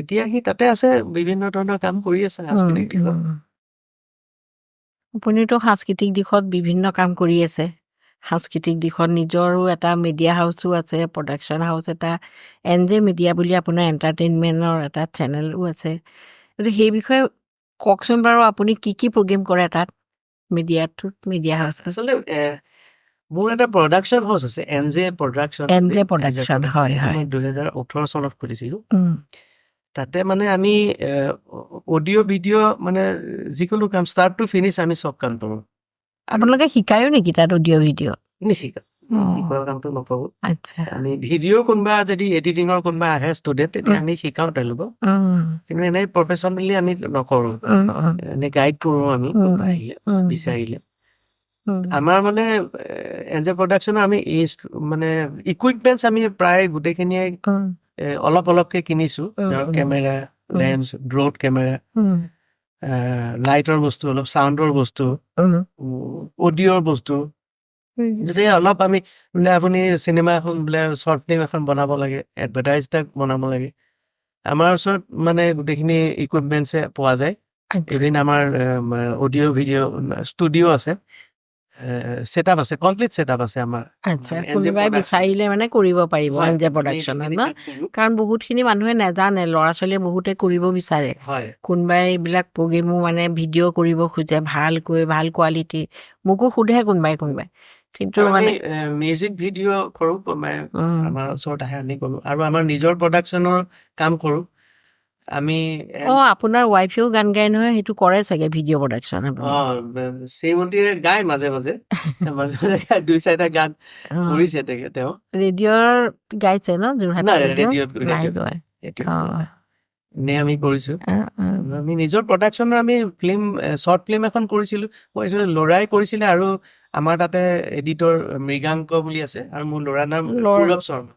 এতিয়া সি তাতে আছে, বিভিন্ন ধৰণৰ কাম কৰি আছে সাংস্কৃতিক দিশত। আপুনিতো সাংস্কৃতিক দিশত বিভিন্ন কাম কৰি আছে। সাংস্কৃতিক দিশত নিজৰো এটা মিডিয়া হাউচো আছে, প্ৰডাকশ্যন হাউচ এটা, NJ মিডিয়া বুলি আপোনাৰ এণ্টাৰটেইনমেণ্টৰ এটা চেনেলো আছে। গতিকে সেই বিষয়ে কওকচোন বাৰু, আপুনি কি কি প্ৰগ্ৰেম কৰে তাত মিডিয়া হাউচ? আচলতে মোৰ এটা প্ৰডাকশ্যন হাউচ আছে, NJ প্ৰডাকশ্যন। NJ প্ৰডাকশ্যন, হয় হয়। মই 2018 চনত খুলিছিলোঁ। তাতে মানে আমি অডিঅ' ভিডিঅ' মানে যিকোনো কাম ষ্টাৰ্ট টু ফিনিছ আমি চব কাম কৰোঁ। আপোনালোকে শিকায়ো নেকি তাত অডিঅ' ভিডিঅ'? নিশিকা, শিকোৱা কামটো নকৰোঁ। আচ্ছা আমি ভিডিঅ' কোনোবা যদি এডিটিঙৰ কোনোবা আহে ষ্টুডেণ্ট, তেতিয়া আমি শিকাওঁ তেওঁলোকক। কিন্তু এনেই প্ৰফেশ্যনেলি আমি নকৰোঁ, এনেই গাইড কৰোঁ আমি কোনোবা আহিলে বিচাৰিলে। আমাৰ মানে NJ প্ৰডাকশ্যনৰ আমি মানে ইকুইপমেণ্টছ আমি প্ৰায় গোটেইখিনিয়ে অলপ অলপকে কিনিছোঁ। ধৰক কেমেৰা, লেন্স, ব্ৰড কেমেৰা, লাইটৰ বস্তু, অলপ চাউণ্ডৰ বস্তু, অডিঅ'ৰ বস্তু। যদি অলপ আমি বোলে আপুনি চিনেমা এখন বোলে শ্বৰ্ট ফিল্ম এখন বনাব লাগে, এডভাৰটাইজ এটা বনাব লাগে, আমাৰ ওচৰত মানে গোটেইখিনি ইকুইপমেণ্টছে পোৱা যায়। ইভিন আমাৰ অডিঅ' ভিডিঅ' ষ্টুডিঅ' আছে, ছেটআপ আছে, কমপ্লিট ছেটআপ আছে আমাৰ। আচ্ছা, কোনোবাই বিচাৰিলে মানে কৰিব পাৰিব NJ প্ৰডাকশ্যনত ন? কাৰণ বহুতখিনি মানুহে নাজানে, ল'ৰা ছোৱালীয়ে বহুতে কৰিব বিচাৰে। কোনোবাই এইবিলাক প্ৰগ্ৰেমো মানে ভিডিঅ' কৰিব খোজে ভালকৈ, ভাল কোৱালিটি, মোকো সোধে কোনোবাই কিন্তু মানে মিউজিক ভিডিঅ' কৰোঁ, আমাৰ ওচৰত আহে আমি কৰোঁ। আৰু আমাৰ নিজৰ প্ৰডাকশ্যনৰ কাম কৰোঁ আমি। আপোনাৰ ৱাইফেও গান গায় নহয়, সেইটো কৰে চাগে ভিডিঅ' প্ৰডাকশ্যন? শ্ৰীমন্তীয়ে গায় মাজে মাজে মাজে মাজে গায়, 2-4টা গান কৰিছে তেওঁ। ৰেডিঅ'ৰ গাইছে ন যোৰহাট? নে আমি কৰিছোঁ। আমি নিজৰ প্ৰডাকশ্যনৰ আমি ফিল্ম, শ্বৰ্ট ফিল্ম এখন কৰিছিলোঁ। ল'ৰাই কৰিছিলে, আৰু আমাৰ তাতে এডিটৰ মৃগাংক বুলি আছে, আৰু মোৰ ল'ৰাৰ নাম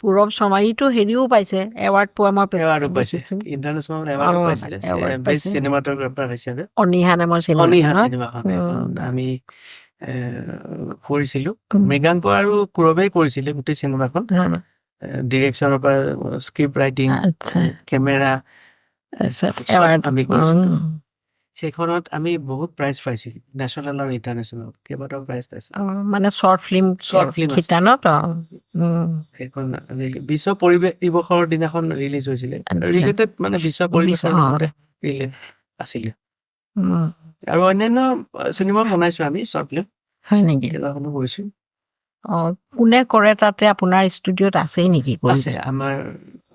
পূৰৱ শৰ্মা। ইটো হেৰিও পাইছে, এৱাৰ্ড পোৱা মই এৱাৰ্ডো পাইছে, ইণ্টাৰনেশ্যনেল এৱাৰ্ডো পাইছিলে বেষ্ট চিনেমাটোগ্ৰাফাৰ হিচাপে। অনিহা নামৰ অনিহা চিনেমাখন আমি কৰিছিলোঁ। মৃগাংক আৰু পূৰৱেই কৰিছিলে গোটেই চিনেমাখন, ডিৰেকশ্যনৰ পৰা স্ক্ৰিপ্ট ৰাইটিং, কেমেৰা আমি কৰিছিলোঁ। সেইখনত আমি বহুত প্ৰাইজ পাইছিলোঁ, নেশ্যনেল আৰু ইণ্টাৰনেশ্যনেল কেইবাটাও প্ৰাইজ পাইছিলোঁ। মানে শ্বৰ্ট ফিল্ম শিতানত সেইখন বিশ্ব পৰিৱেশ দিৱসৰ দিনাখন ৰিলিজ হৈছিলে, ৰিলেটেড মানে বিশ্ব পৰিৱেশৰ লগতে ৰিলেট আছিলে। আৰু অন্যান্য চিনেমা বনাইছোঁ আমি শ্বৰ্ট ফিল্ম। হয় নেকি? কেইবাখনো কৰিছোঁ। কোনে কৰে তাতে? আপোনাৰ ষ্টুডিঅ'ত আছেই নেকি? আছে,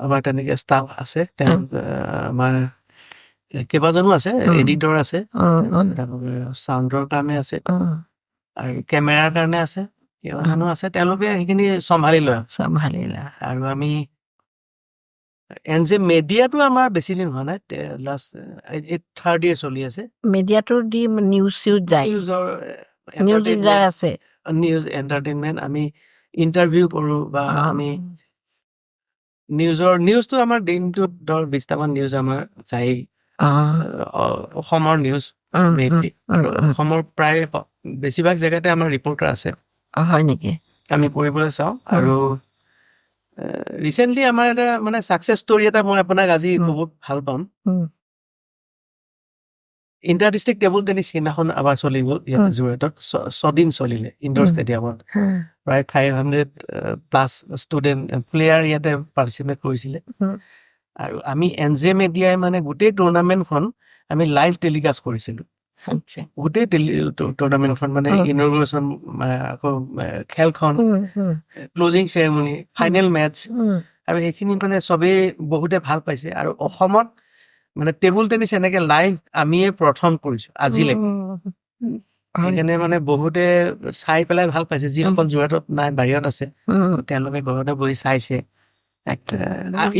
আমাৰ তেনেকে ষ্টাফ আছে। আমাৰ কেইবাজনো আছে, এডিটৰ আছে, চাউণ্ডৰ কাৰণে আছে, আৰু কেমেৰাৰ কাৰণে আছে, কেইবাজনো আছে। তেওঁলোকে সেইখিনি চম্ভালি লয়। আৰু আমি NJ মিডিয়াটো আমাৰ বেছি দিন হোৱা নাই, লাষ্ট 3rd year চলি আছে। মিডিয়াটোৰ দি নিউজ চিউজ যায়, নিউজ এণ্টাৰটেইনমেণ্ট, আমি ইণ্টাৰভিউ কৰোঁ, বা আমি নিউজটো আমাৰ দিনটোত 10-20টামান নিউজ আমাৰ যায়েই। অসমৰ নিউজ মেইনলি, অসমৰ প্ৰায় বেছিভাগ জেগাতে আমাৰ ৰিপৰ্টাৰ আছে। হয় নেকি? আমি কৰিবলৈ চাওঁ। আৰু ৰিচেণ্টলি আমাৰ এটা মানে ছাকচেছ ষ্টৰি এটা মই আপোনাক আজি বহুত ভাল পাম। ইণ্টাৰ ডিষ্ট্ৰিক্ট টেবুল টেনিছ সিদিনাখন আমাৰ চলি গ'ল ইয়াতে যোৰহাটত, 6 দিন চলিলে ইনডোৰ ষ্টেডিয়ামত। প্ৰায় 500+ ষ্টুডেণ্ট প্লেয়াৰ ইয়াতে পাৰ্টিচিপেট কৰিছিলে। আৰু আমি NJ মিডিয়াই মানে গোটেই টুৰ্ণামেণ্টখন আমি লাইভ টেলিকাষ্ট কৰিছিলোঁ। গোটেই টুৰ্ণামেণ্টখন মানে ইনগ্ৰেশ্যন, আকৌ খেলখন, ক্লজিং চেৰেমনি, ফাইনেল মেটচ, আৰু সেইখিনি মানে চবেই বহুতে ভাল পাইছে। আৰু অসমত মানে টেবুল টেনিছ এনেকে লাইভ আমিয়ে প্ৰথম কৰিছোঁ আজিলৈকে। সেইকাৰণে মানে বহুতে চাই পেলাই ভাল পাইছে, যিসকল যোৰহাটত নাই, বাহিৰত আছে, তেওঁলোকে ঘৰতে বহি চাইছে।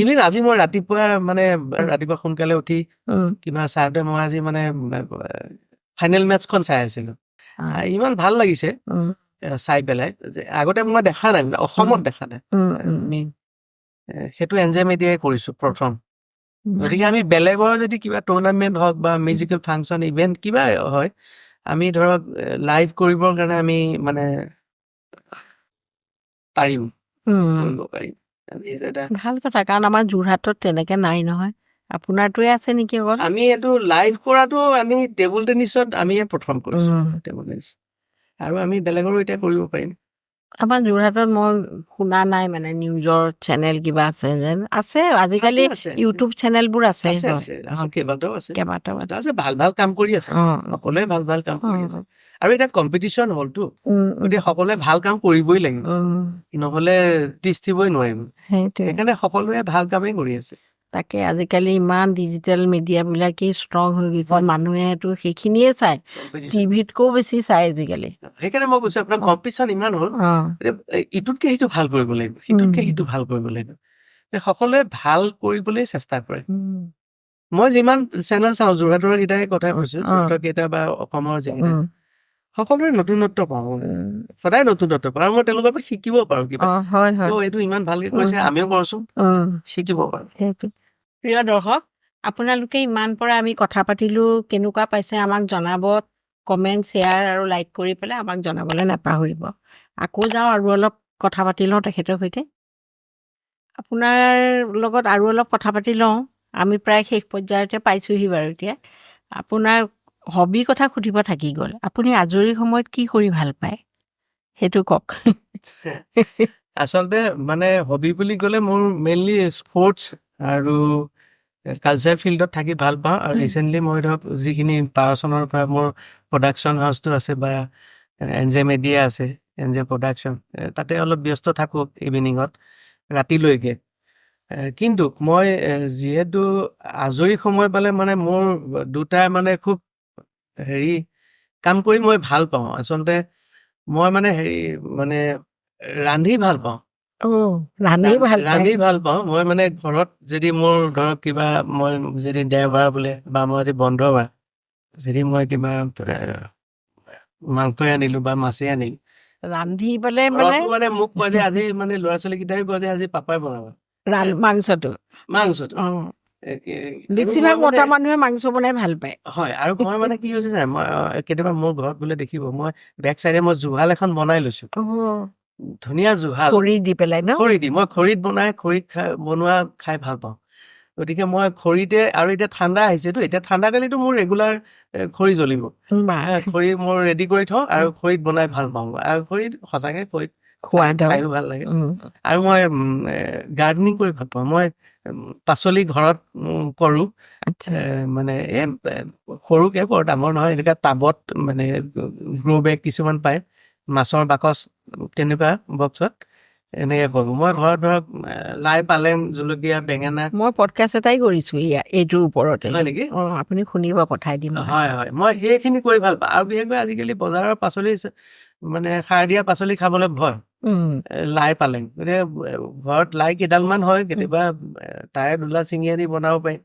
ইভিন আজি মই ৰাতিপুৱা সোনকালে উঠি কিবা চাহতে মই আজি মানে ফাইনেল মেটচখন চাই আছিলো। ইমান ভাল লাগিছে চাই পেলাই, আগতে মই দেখা নাই, অসমত দেখা নাই। আমি সেইটো NJ মিডিয়াই কৰিছো প্ৰথম। গতিকে আমি বেলেগৰ যদি কিবা টুৰ্ণামেণ্ট হওক বা মিউজিকেল ফাংচন ইভেণ্ট কিবা হয়, আমি ধৰক লাইভ কৰিবৰ কাৰণে আমি মানে পাৰিম, কৰিব পাৰিম। আমি এটা ভাল কথা, কাৰণ আমাৰ যোৰহাটত তেনেকে নাই নহয়। আপোনাৰটোৱে আছে নেকি অকল? আমি এইটো লাইভ কৰাটো আমি টেবুল টেনিছত আমিয়ে প্ৰথম কৰিছো, টেবুল টেনিছ, আৰু আমি বেলেগৰো এতিয়া কৰিব পাৰিম। আমাৰ যোৰহাটত মই শুনা নাই মানে নিউজৰ চেনেল কিবা আছে যেন। আছে আজিকালি ইউটিউব চেনেলবোৰ আছে। কেইবাটাও আছে, কেইবাটাও আছে, ভাল ভাল কাম কৰি আছে, সকলোৱে ভাল ভাল কাম কৰি আছে। আৰু এতিয়া কম্পিটিশ্যন হ'লতো, গতিকে সকলোৱে ভাল কাম কৰিবই লাগিব, নহ'লে তিষ্ঠিবই নোৱাৰিম। সেইকাৰণে সকলোৱে ভাল কামেই কৰি আছে। তাকে আজিকালি ইমান ডিজিটেল মিডিয়াবিলাকেই ষ্ট্ৰং হৈ গৈছে, মানুহেতো সেইখিনিয়ে চায়, টিভিতকৈও বেছি চায় আজিকালি। সেইকাৰণে মই কৈছো আপোনাৰ কম্পিটিশ্যন ইমান হ'ল, ইটোতকে সিটো ভাল কৰিব লাগিব, সিটোতকে সিটো ভাল কৰিব লাগিব, সকলোৱে ভাল কৰিবলৈ চেষ্টা কৰে। মই যিমান চেনেল চাওঁ, যোৰহাটৰ কেইটাই কথা কৈছো, যোৰহাটৰ কেইটা বা অসমৰ যেকেইটা, সকলোৰে নতুনত্ব পাওঁ, সদায় নতুনত্ব পাওঁ, আৰু মই তেওঁলোকৰ পৰা শিকিব পাৰো কিবা। এইটো ইমান ভালকে কৰিছে, আমিও কৰচোন, শিকিব পাৰো। প্ৰিয় দৰ্শক, আপোনালোকে ইমান পৰা আমি কথা পাতিলো, কেনেকুৱা পাইছে আমাক জনাব। কমেণ্ট, শ্বেয়াৰ আৰু লাইক কৰি পেলাই আমাক জনাবলৈ নাপাহৰিব। আকৌ যাওঁ আৰু অলপ কথা পাতি লওঁ তেখেতৰ সৈতে। আপোনাৰ লগত আৰু অলপ কথা পাতি লওঁ, আমি প্ৰায় শেষ পৰ্যায়তে পাইছোহি বাৰু এতিয়া। আপোনাৰ হবি কথা সুধিব থাকি গ'ল, আপুনি আজৰি সময়ত কি কৰি ভাল পায় সেইটো কওক। আচলতে মানে হবি বুলি ক'লে মোৰ মেইনলি স্পৰ্টছ আৰু কালচাৰ ফিল্ডত থাকি ভাল পাওঁ। আৰু ৰিচেণ্টলি মই ধৰক যিখিনি পাৰচনৰ পৰা মোৰ প্ৰডাকশ্যন হাউচটো আছে বা এনজে মেডিয়া আছে, এনজে প্ৰডাকশ্যন, তাতে অলপ ব্যস্ত থাকোঁ ইভিনিঙত ৰাতিলৈকে। কিন্তু মই যিহেতু আজৰি সময় পালে মানে মোৰ দুটা মানে খুব হেৰি কাম কৰি মই ভাল পাওঁ। আচলতে মই মানে মানে ৰান্ধি ভাল পাওঁ। ৰান্ধি ভাল পাওঁ। মই মানে ঘৰত যদি মোৰ ধৰক কিবা, মই যদি দেওবাৰ বোলে বা মই যদি বন্ধ বাৰ, যদি মই কিবা মাংসই আনিলো বা মাছেই আনিলো, ৰান্ধি পেলাই মানে মোক কয় যে আজি মানে ল'ৰা ছোৱালী কেইটাই কয় যে আজি পাপাই বনাব মাংসটো। বেছিভাগ মতা মানুহে মাংস বনাই ভাল পায়। হয়, আৰু মই মানে কি হৈছে মই কেতিয়াবা মোৰ ঘৰত বোলে দেখিব, মই বেক চাইডে মই জুহাল এখন বনাই লৈছো, ধুনীয়া জুহাল, খৰি দি পেলাই ন, খৰি দি। মই খৰিত বনাই, বনোৱা খাই ভাল পাওঁ। গতিকে মই খৰিতে, আৰু এতিয়া ঠাণ্ডা আহিছেতো, এতিয়া ঠাণ্ডা কালিতো মোৰ ৰেগুলাৰ খৰি জ্বলিব, খৰি মোৰ ৰেডি কৰি থওঁ আৰু খৰিত বনাই ভাল পাওঁ। আৰু খৰিত সঁচাকে খৰিত খাইও ভাল লাগে। আৰু মই গাৰ্ডেনিং কৰি ভাল পাওঁ। মই পাচলি ঘৰত কৰো, মানে সৰুকে, বৰ ডাঙৰ নহয়, এনেকুৱা টাবত, মানে গ্ৰ' বেগ কিছুমান পায়, মাছৰ বাকচ তেনেকুৱা বক্সত, এনেকে কৰো। মই ঘৰত ধৰক লাই, পালেং, জলকীয়া, বেঙেনা। মই পডকাষ্ট এটাই কৰিছো এইটোৰ ওপৰতে। হয় নেকি? আপুনি শুনিব, পঠাই দিম। হয়, মই সেইখিনি কৰি ভাল পাওঁ। আৰু বিশেষকৈ আজিকালি বজাৰৰ পাচলি, মানে সাৰ দিয়া পাচলি খাবলৈ ভয়, লাই, পালেং। গতিকে ঘৰত লাই কেইডালমান হয়, কেতিয়াবা তাৰে দুলা ছিঙি আনি বনাব পাৰি।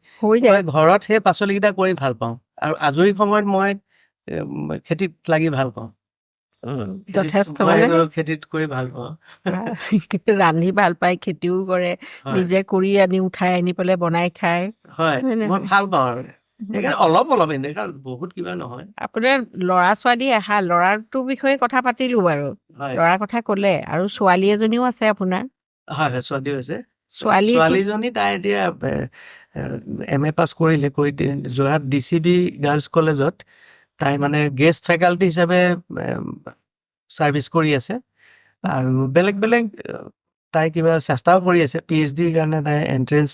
মই ঘৰত সেই পাচলি কেইটা কৰি ভাল পাওঁ। আৰু আজৰি সময়ত মই খেতিত লাগি ভাল পাওঁ, যথেষ্ট খেতিত কৰি ভাল পাওঁ। ৰান্ধি ভাল পায়, খেতিও কৰে, নিজে কৰি আনি উঠাই আনি পেলাই বনাই খায়। হয়, মই ভাল পাওঁ। আৰু সেইকাৰণে অলপ এনেকা বহুত কিবা নহয়। আপোনাৰ ল'ৰা ছোৱালী ল'ৰাটোৰ বিষয়ে কথা পাতিলো বাৰু, ল'ৰাৰ কথা ক'লে, আৰু ছোৱালী এজনীও আছে আপোনাৰ? হয়, ছোৱালীও আছে। ছোৱালীজনী তাই এতিয়া MA পাছ কৰিলে, যোৰহাট DCB গাৰ্লছ কলেজত তাই মানে গেষ্ট ফেকাল্টি হিচাপে ছাৰ্ভিচ কৰি আছে। আৰু বেলেগ তাই কিবা চেষ্টাও কৰি আছে, PhDৰ কাৰণে তাই এণ্ট্ৰেঞ্চ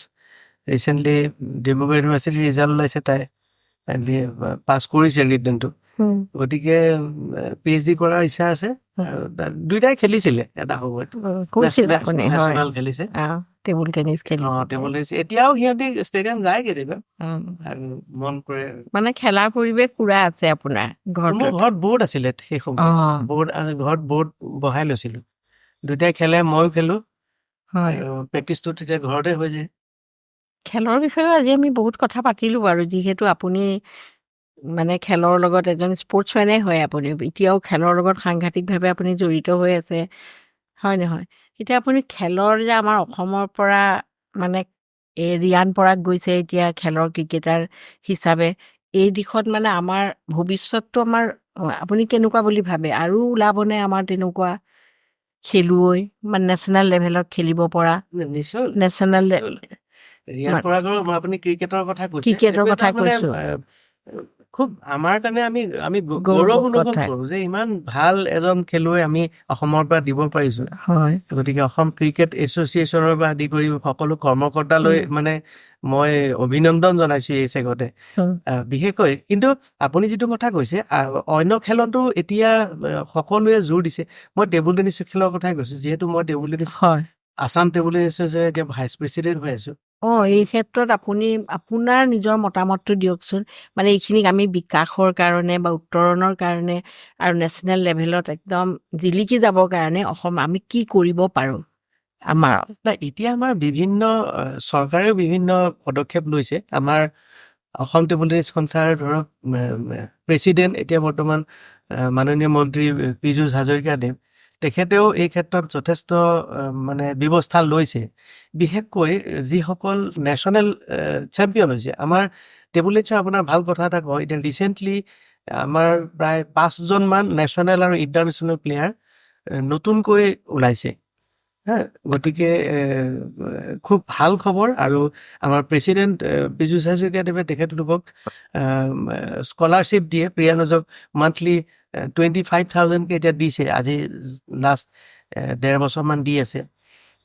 ৰিচেণ্টলি ডিব্ৰুগড় ইউনিভাৰ্চিটিৰ ৰিজাল্ট ওলাইছে, তাই পাছ কৰিছে ৰিটেনটো। গতিকে PhD কৰাৰ ইচ্ছা আছে। দুইটাই খেলিছিলে এটা সময়ত, নেশ্যনেল খেলিছে, টেবুল টেনিছ খেলিছে। এতিয়াও সিহঁতি ষ্টেডিয়াম যায় কেতিয়াবা, আৰু মন কৰে। মানে খেলাৰ পৰিৱেশ পুৰা আছে আপোনাৰ ঘৰত? মোৰ ঘৰত বৰ্ড আছিলে সেই সময়ত, ঘৰত বৰ্ড বহাই লৈছিলো, দুইটাই খেলে, ময়ো খেলো। প্ৰেক্টিচটো তেতিয়া ঘৰতে হৈ যায়। খেলৰ বিষয়েও আজি আমি বহুত কথা পাতিলো বাৰু, যিহেতু আপুনি মানে খেলৰ লগত এজন স্পৰ্টছমেনে হয়, আপুনি এতিয়াও খেলৰ লগত সাংঘাতিকভাৱে আপুনি জড়িত হৈ আছে, হয় নহয়? এতিয়া আপুনি খেলৰ যে আমাৰ অসমৰ পৰা মানে ৰিয়ান পৰাগ গৈছে এতিয়া খেলৰ ক্ৰিকেটাৰ হিচাপে। এই দিশত মানে আমাৰ ভৱিষ্যতটো আমাৰ আপুনি কেনেকুৱা বুলি ভাবে? আৰু ওলাবনে আমাৰ তেনেকুৱা খেলুৱৈ মানে নেশ্যনেল লেভেলত খেলিব পৰা? নিশ্চয় নেশ্যনেল ৰিয়ান পৰাগৰ আপুনি ক্ৰিকেটৰ কথা কৈছে, ক্ৰিকেটৰ এইটো কথা এটা মানে কৈছো। খুব আমাৰ কাৰণে আমি গৌৰৱৰ গৌৰৱ অনুভৱ কথা। কৰো যে ইমান ভাল এজন খেলুৱৈ আমি অসমৰ পৰা দিব পাৰিছো। হয় গতিকে অসম ক্ৰিকেট এছ'চিয়েশ্যনৰ পৰা আদি কৰি সকলো কৰ্মকৰ্তালৈ মানে মই অভিনন্দন জনাইছো এই চেগতে। বিশেষকৈ কিন্তু আপুনি যিটো কথা কৈছে অন্য খেলতো এতিয়া সকলোৱে জোৰ দিছে। মই টেবুল টেনিছ খেলৰ কথাই কৈছো, যিহেতু মই টেবুল টেনিছ হয় আছাম টেবুল টেনিছৰ যে এতিয়া ভাইচ প্ৰেছিডেণ্ট হৈ আছো। এই ক্ষেত্ৰত আপুনি আপোনাৰ নিজৰ মতামতটো দিয়কচোন। মানে এইখিনিক আমি বিকাশৰ কাৰণে বা উত্তৰণৰ কাৰণে আৰু নেশ্যনেল লেভেলত একদম জিলিকি যাবৰ কাৰণে আমি কি কৰিব পাৰোঁ আমাৰ? এতিয়া আমাৰ বিভিন্ন চৰকাৰেও বিভিন্ন পদক্ষেপ লৈছে। আমাৰ অসম টেবুল টেনিছ সংস্থাৰ ধৰক প্ৰেছিডেণ্ট এতিয়া বৰ্তমান মাননীয় মন্ত্ৰী পীযুষ হাজৰিকাদেৱ, তেখেতেও এই ক্ষেত্ৰত যথেষ্ট মানে ব্যৱস্থা লৈছে। বিশেষকৈ যিসকল নেশ্যনেল চেম্পিয়ন হৈছে আমাৰ টেবুল টেনিছৰ, আপোনাৰ ভাল কথা এটা কয়, এতিয়া ৰিচেণ্টলি আমাৰ প্ৰায় 5জনমান নেশ্যনেল আৰু ইণ্টাৰনেশ্যনেল প্লেয়াৰ নতুনকৈ ওলাইছে। গতিকে খুব ভাল খবৰ। আৰু আমাৰ প্ৰেছিডেণ্ট পীযুষ হাজৰিকাদেৱে তেখেতলোকক স্কলাৰশ্বিপ দিয়ে। প্ৰিয়ানুজক মান্থলি 25,000কে এতিয়া দিছে, আজি লাষ্ট 1.5 বছৰমান দি আছে।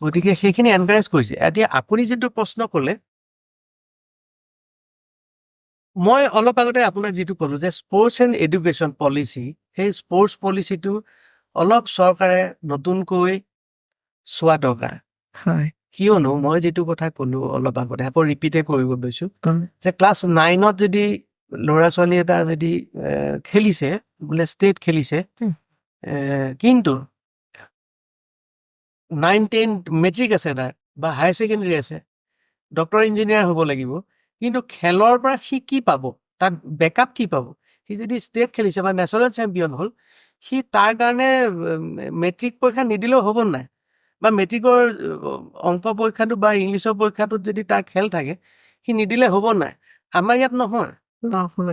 গতিকে সেইখিনি এনকাৰেজ কৰিছে। এতিয়া আপুনি যিটো প্ৰশ্ন ক'লে, মই অলপ আগতে আপোনাক যিটো ক'লো যে স্পৰ্টছ এণ্ড এডুকেশ্যন পলিচি, সেই স্পৰ্টছ পলিচিটো অলপ চৰকাৰে নতুনকৈ চোৱা দৰকাৰ। কিয়নো মই যিটো কথা ক'লো অলপ আগতে আকৌ ৰিপিটে কৰিব লৈছো যে ক্লাছ 9ত যদি ল'ৰা ছোৱালী এটা যদি খেলিছে, বোলে ষ্টেট খেলিছে, কিন্তু 9-10 মেট্ৰিক আছে তাৰ বা হায়াৰ ছেকেণ্ডেৰী আছে, ডক্টৰ ইঞ্জিনিয়াৰ হ'ব লাগিব, কিন্তু খেলৰ পৰা সি কি পাব, তাত বেকআপ কি পাব? সি যদি ষ্টেট খেলিছে বা নেশ্যনেল চেম্পিয়ন হ'ল, সি তাৰ কাৰণে মেট্ৰিক পৰীক্ষা নিদিলেও হ'ব নাই, বা মেট্ৰিকৰ অংক পৰীক্ষাটো বা ইংলিছৰ পৰীক্ষাটোত যদি তাৰ খেল থাকে, সি নিদিলে হ'ব নাই? আমাৰ ইয়াত নহয়,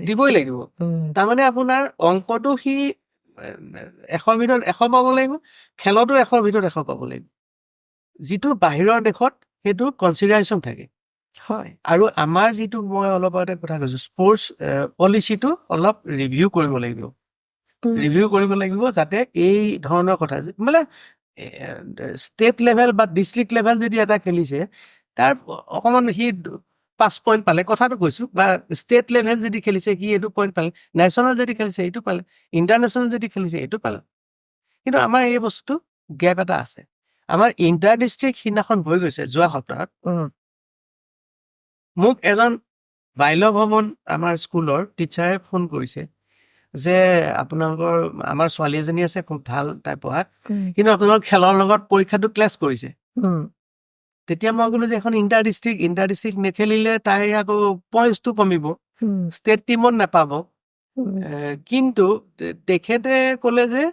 দিবই লাগিব। তাৰমানে আপোনাৰ অংকটো সি 100ৰ ভিতৰত 100 পাব লাগিব, খেলতো 100ৰ ভিতৰত 100 পাব লাগিব। যিটো বাহিৰৰ দেশত সেইটো কনচিডাৰেশ্যন থাকে। আৰু আমাৰ যিটো মই অলপ আগতে কথা কৈছো, স্পৰ্টছ পলিচিটো অলপ ৰিভিউ কৰিব লাগিব, যাতে এই ধৰণৰ কথা মানে ষ্টেট লেভেল বা ডিষ্ট্ৰিক্ট লেভেল যদি এটা খেলিছে, তাৰ অকণমান সি 5 পইণ্ট পালে, কথাটো কৈছো, বা ষ্টেট লেভেল যদি খেলিছে সি এইটো পইণ্ট পালে, নেশ্যনেল যদি খেলিছে এইটো পালে, ইণ্টাৰনেশ্যনেল যদি খেলিছে এইটো পালে। কিন্তু আমাৰ এই বস্তুটো গেপ এটা আছে। আমাৰ ইণ্টাৰ ডিষ্ট্ৰিক্ট সিদিনাখন হৈ গৈছে যোৱা সপ্তাহত। মোক এজন বাল্য ভৱন আমাৰ স্কুলৰ টিচাৰে ফোন কৰিছে যে আপোনালোকৰ আমাৰ ছোৱালী এজনী আছে, খুব ভাল তাই পঢ়াত, কিন্তু আপোনালোকৰ খেলৰ লগত পৰীক্ষাটো ক্লাছ কৰিছে। তেতিয়া মই ক'লো যে এখন ইণ্টাৰ ডিষ্ট্ৰিক্ট নেখেলিলে তাইৰ আকৌ পইণ্টছটো কমিব, ষ্টেট টিমত নাপাব। কিন্তু তেখেতে ক'লে যে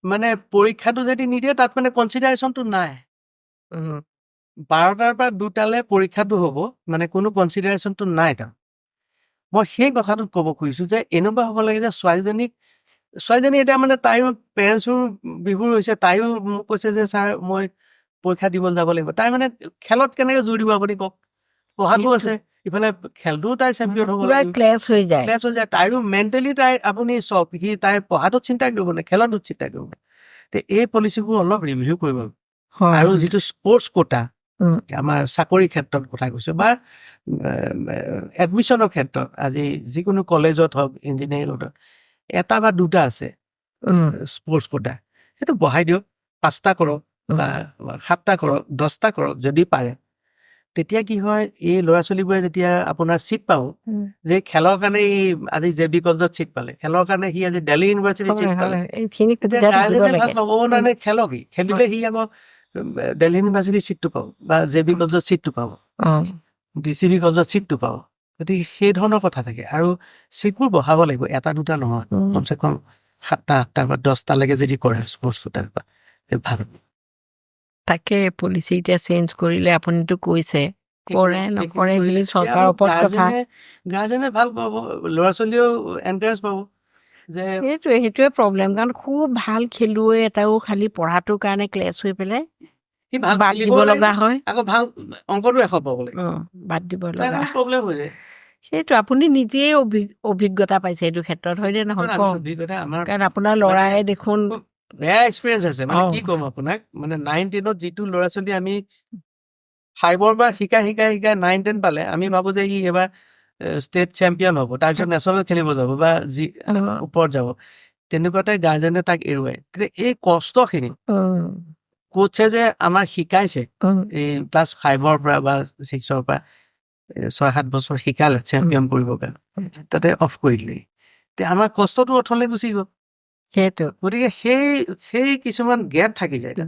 মানে পৰীক্ষাটো যদি নিদিয়ে তাত মানে কনচিডাৰেশ্যনটো নাই। 12টাৰ পৰা 2টালৈ পৰীক্ষাটো হ'ব, মানে কোনো কনচিডাৰেশ্যনটো নাই তাৰ। মই সেই কথাটো ক'ব খুজিছো যে এনেকুৱা হ'ব লাগে যে ছোৱালীজনী এতিয়া মানে তাইৰো পেৰেণ্টছৰ বিহুৰ হৈছে, তাইও মোক কৈছে যে ছাৰ মই পৰীক্ষা দিবলৈ যাব লাগিব। তাই মানে খেলত কেনেকে জোৰ দিব আপুনি কওক? পঢ়াটো আছে, ইফালে খেলটোও তাই চেম্পিয়ন হ'ব লাগিব, ক্লেছ হৈ যায়। তাইৰো মেণ্টেলি তাই আপুনি চাওক, তাই পঢ়াটোত চিন্তা কৰিব নে খেলটোত চিন্তা কৰিব? এই পলিচিবোৰ অলপ ৰিভিউ কৰিব। আৰু যিটো স্পৰ্টছ কোটা, আমাৰ চাকৰি ক্ষেত্ৰত কথা কৈছো বা এডমিশ্যনৰ ক্ষেত্ৰত, আজি যিকোনো কলেজত হওক, ইঞ্জিনিয়াৰিঙত হওক, 1টা বা 2টা আছে স্পৰ্টছ কোটা, সেইটো বঢ়াই দিয়ক, 5টা কৰক বা 7টা কৰক, 10টা কৰক যদি পাৰে। তেতিয়া কি হয়, এই ল'ৰা ছোৱালীবোৰে যেতিয়া আপোনাৰ চিট পাব, যে খেলৰ কাৰণে আজি JB কলেজত চিট পালে, খেলৰ কাৰণে সি আজি দিল্লী ইউনিভাৰ্চিটিত চিট পালে, তেতিয়া গাৰ্জেনে ভাল পাব, মানে খেলক, খেলিলে সি আকৌ দিল্লী ইউনিভাৰ্চিটিৰ চিটটো পাব বা JB কলেজত চিটটো পাব, DCB কলেজত চিটটো পাব। গতিকে সেই ধৰণৰ কথা থাকে। আৰু চিটবোৰ বঢ়াব লাগিব, 1টা 2টা নহয়, কমচে কম 7টা 8টা বা 10টালৈকে যদি কৰে স্পৰ্টছ কোটাৰ পৰা, ভাল। তাকে পলিচি এতিয়া চেঞ্জ কৰিলে, আপুনিতো কৈছে কৰে নকৰে সেইখিনি চৰকাৰৰ ওপৰত কথা। গাৰ্জেনে ভাল পাব, ল'ৰা ছোৱালীও এনকাৰেজ পাব যে সেইটোৱে প্ৰব্লেম, কাৰণ খুব ভাল খেলুৱৈ এটাও খালি পঢ়াটোৰ কাৰণে ক্লেছ হৈ পেলাই সি ভাল বাদ খেলিব দিব লাগে, লগা হয়। আকৌ ভাল অংকটো 100 পাব লাগে, বাদ দিব তাৰ লগা কাৰণে প্ৰব্লেম হৈ যায়। সেইটো আপুনি নিজেই অভিজ্ঞতা পাইছে এইটো ক্ষেত্ৰত, হয়নে নহয় কাৰণ কওক? আমি অভিজ্ঞতা আমাৰ কাৰণ আপোনাৰ ল'ৰাই দেখোন বেয়া এক্সপিৰিয়েঞ্চ আছে, মানে কি ক'ম আপোনাক, মানে 9-10ত যিটো ল'ৰা ছোৱালী আমি 5ৰ পৰা শিকাই 9-10 পালে আমি ভাবো যে ই এবাৰ ষ্টেট চেম্পিয়ন হ'ব, তাৰপিছত নেশ্যনেল খেলিব যাব বা যি ওপৰত যাব, তেনেকুৱাতে গাৰ্জেনে তাক এৰুৱায়। কিন্তু এই কষ্টখিনি কোচে যে আমাৰ শিকাইছে, এই ক্লাছ 5ৰ পৰা বা 6ৰ পৰা 6-7 বছৰ শিকালে চেম্পিয়ন কৰিবৰ কাৰণে, তাতে অফ কৰি দিলে, তে আমাৰ কষ্টটো অথলে গুচি গ'ল। সেইটো গতিকে সেই কিছুমান গেপ থাকি যায় তাত।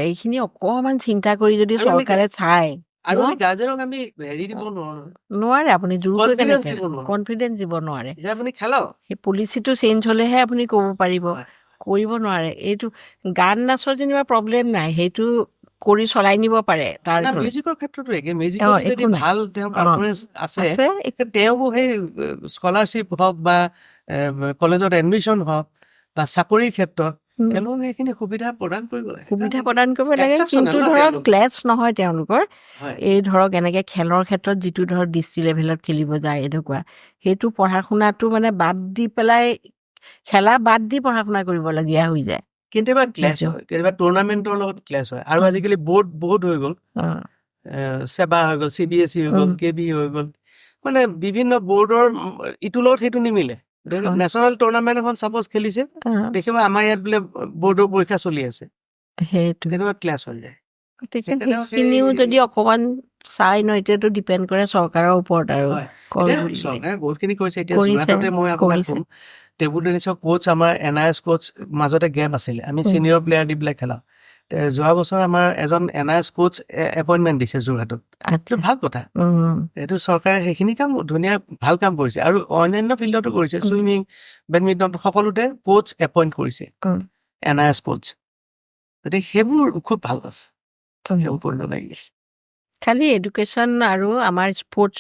এইখিনি অকমান চিন্তা কৰি যদি আৰু আমি চৰকাৰে চায়, আৰু আমি গাৰ্জেনক আমি হেৰি দিব নোৱাৰো, নোৱাৰে আপুনি জোৰ কৰি Confidence দিব নোৱাৰো। কনফিডেন্স দিব নোৱাৰে। যে আপুনি খেলক, সেই পলিচিটো চেঞ্জ হলেহে আপুনি ক'ব পাৰিব, হয়। কৰিব নোৱাৰে। এইটো গান নাচৰ যেনিবা প্ৰব্লেম নাই, সেইটো কৰি চলাই নিব পাৰে। তাৰ না, মিউজিকৰ ক্ষেত্ৰতো একে, মিউজিকত যদি একো নাই। ভাল তেওঁৰ পাৰফৰ্মেঞ্চ আছে, তেওঁ সেই স্কলাৰশ্বিপ হওক বা কলেজত এডমিশ্যন হওক বা চাকৰিৰ ক্ষেত্ৰত তেওঁলোকক সেইখিনি সুবিধা প্ৰদান কৰিব লাগে। সুবিধা প্ৰদান কৰিব লাগে, Exceptional কিন্তু ন ধৰক তেওঁলোক। ক্লেছ নহয় তেওঁলোকৰ। হয়। এই ধৰক এনেকে খেলৰ ক্ষেত্ৰত যিটো ধৰক ডিষ্ট্ৰিক্ট লেভেলত খেলিব যায় এনেকুৱা, সেইটো পঢ়া শুনাটো মানে বাদ দি পেলাই, খেলা বাদ দি পঢ়া শুনা কৰিবলগীয়া হৈ যায়। কেতিয়াবা ক্লেছ হয়, কেতিয়াবা টুৰ্ণামেণ্টৰ লগত ক্লেছ হয়, আৰু আজিকালি বৰ্ড বহুত হৈ গ'ল, চেবা হৈ গ'ল, CBSE হৈ গ'ল, KB হৈ গ'ল, মানে বিভিন্ন বৰ্ডৰ ইটোৰ লগত সেইটো নিমিলে। নেশ্যনেল টুৰ্ণামেণ্ট এখন চাপ'জ খেলিছে, দেখিব আমাৰ ইয়াত বোলে বৰ্ডৰ পৰীক্ষা চলি আছে, সেইটো তেনেকুৱা ক্লাছ হৈ যায়। গতিকে সেইখিনিও যদি অকমান চাই ন, এতিয়াতো ডিপেণ্ড কৰে চৰকাৰৰ ওপৰত আৰু। চৰকাৰে বহুতখিনি কৰিছে। এতিয়া যোৰহাটতে মই আপোনাক ক'ম, টেবুল টেনিছৰ কোচ আমাৰ NIS কোচ মাজতে গেপ আছিলে, আমি চিনিয়ৰ প্লেয়াৰ দি পেলাই খেলাওঁ। যোৱা বছৰ আমাৰ এজন NIS কোচ এপইণ্টমেণ্ট দিছে যোৰহাটত, এইটো ভাল কথা। এইটো চৰকাৰে সেইখিনি কাম ধুনীয়া ভাল কাম কৰিছে, আৰু অন্যান্য ফিল্ডতো কৰিছে, চুইমিং, বেডমিণ্টন, সকলোতে কোচ এপইণ্ট কৰিছে, NIS কোচ। গতিকে সেইবোৰ খুব ভাল কথা, সেইবোৰ কৰিব লাগিছে। খালি এডুকেশ্যন আৰু আমাৰ স্পৰ্টছ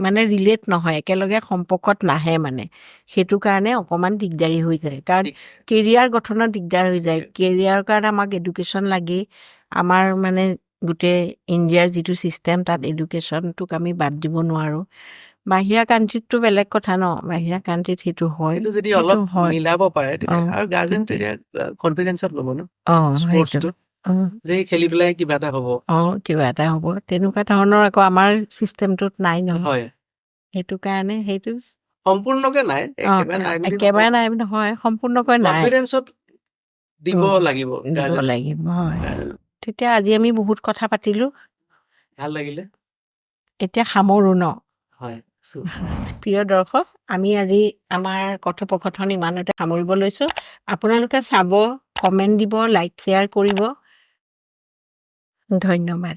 মানে ৰিলেট নহয়, একেলগে সম্পৰ্কত নাহে, মানে সেইটো কাৰণে অকণমান দিগদাৰী হৈ যায়, কাৰণ কেৰিয়াৰ গঠনত দিগদাৰ হৈ যায়। কেৰিয়াৰৰ কাৰণে আমাক এডুকেশ্যন লাগেই। আমাৰ মানে গোটেই ইণ্ডিয়াৰ যিটো ছিষ্টেম, তাত এডুকেশ্যনটোক আমি বাদ দিব নোৱাৰোঁ। বাহিৰা কাণ্ট্ৰিতটো বেলেগ কথা ন, বাহিৰা কাণ্ট্ৰিত সেইটো হয়, সেইটো যদি অলপ মিলাব পাৰে, আৰু গাৰ্জেন তেতিয়া কনফিডেন্সত ল'ব ন স্পৰ্টছটো, যে খেলি পেলাই কিবা এটা হ'ব, কিবা এটা হ'ব, তেনেকুৱা ধৰণৰ আকৌ আমাৰ চিষ্টেমটোত নাই নহয়। সেইটো কাৰণে সেইটো সম্পূৰ্ণকে নাই, একেবাৰে নাই নহয়, সম্পূৰ্ণকৈ নাই, কনফিডেন্সত দিব লাগিব। হয়। তেতিয়া আজি আমি বহুত কথা পাতিলো, ভাল লাগিলে। এতিয়া সামৰো ন। হয়। প্ৰিয় দৰ্শক, আমি আজি আমাৰ কথোপকথন ইমানতে সামৰিব লৈছোঁ। আপোনালোকে চাব, কমেণ্ট দিব, লাইক শ্বেয়াৰ কৰিব। ধন্যবাদ।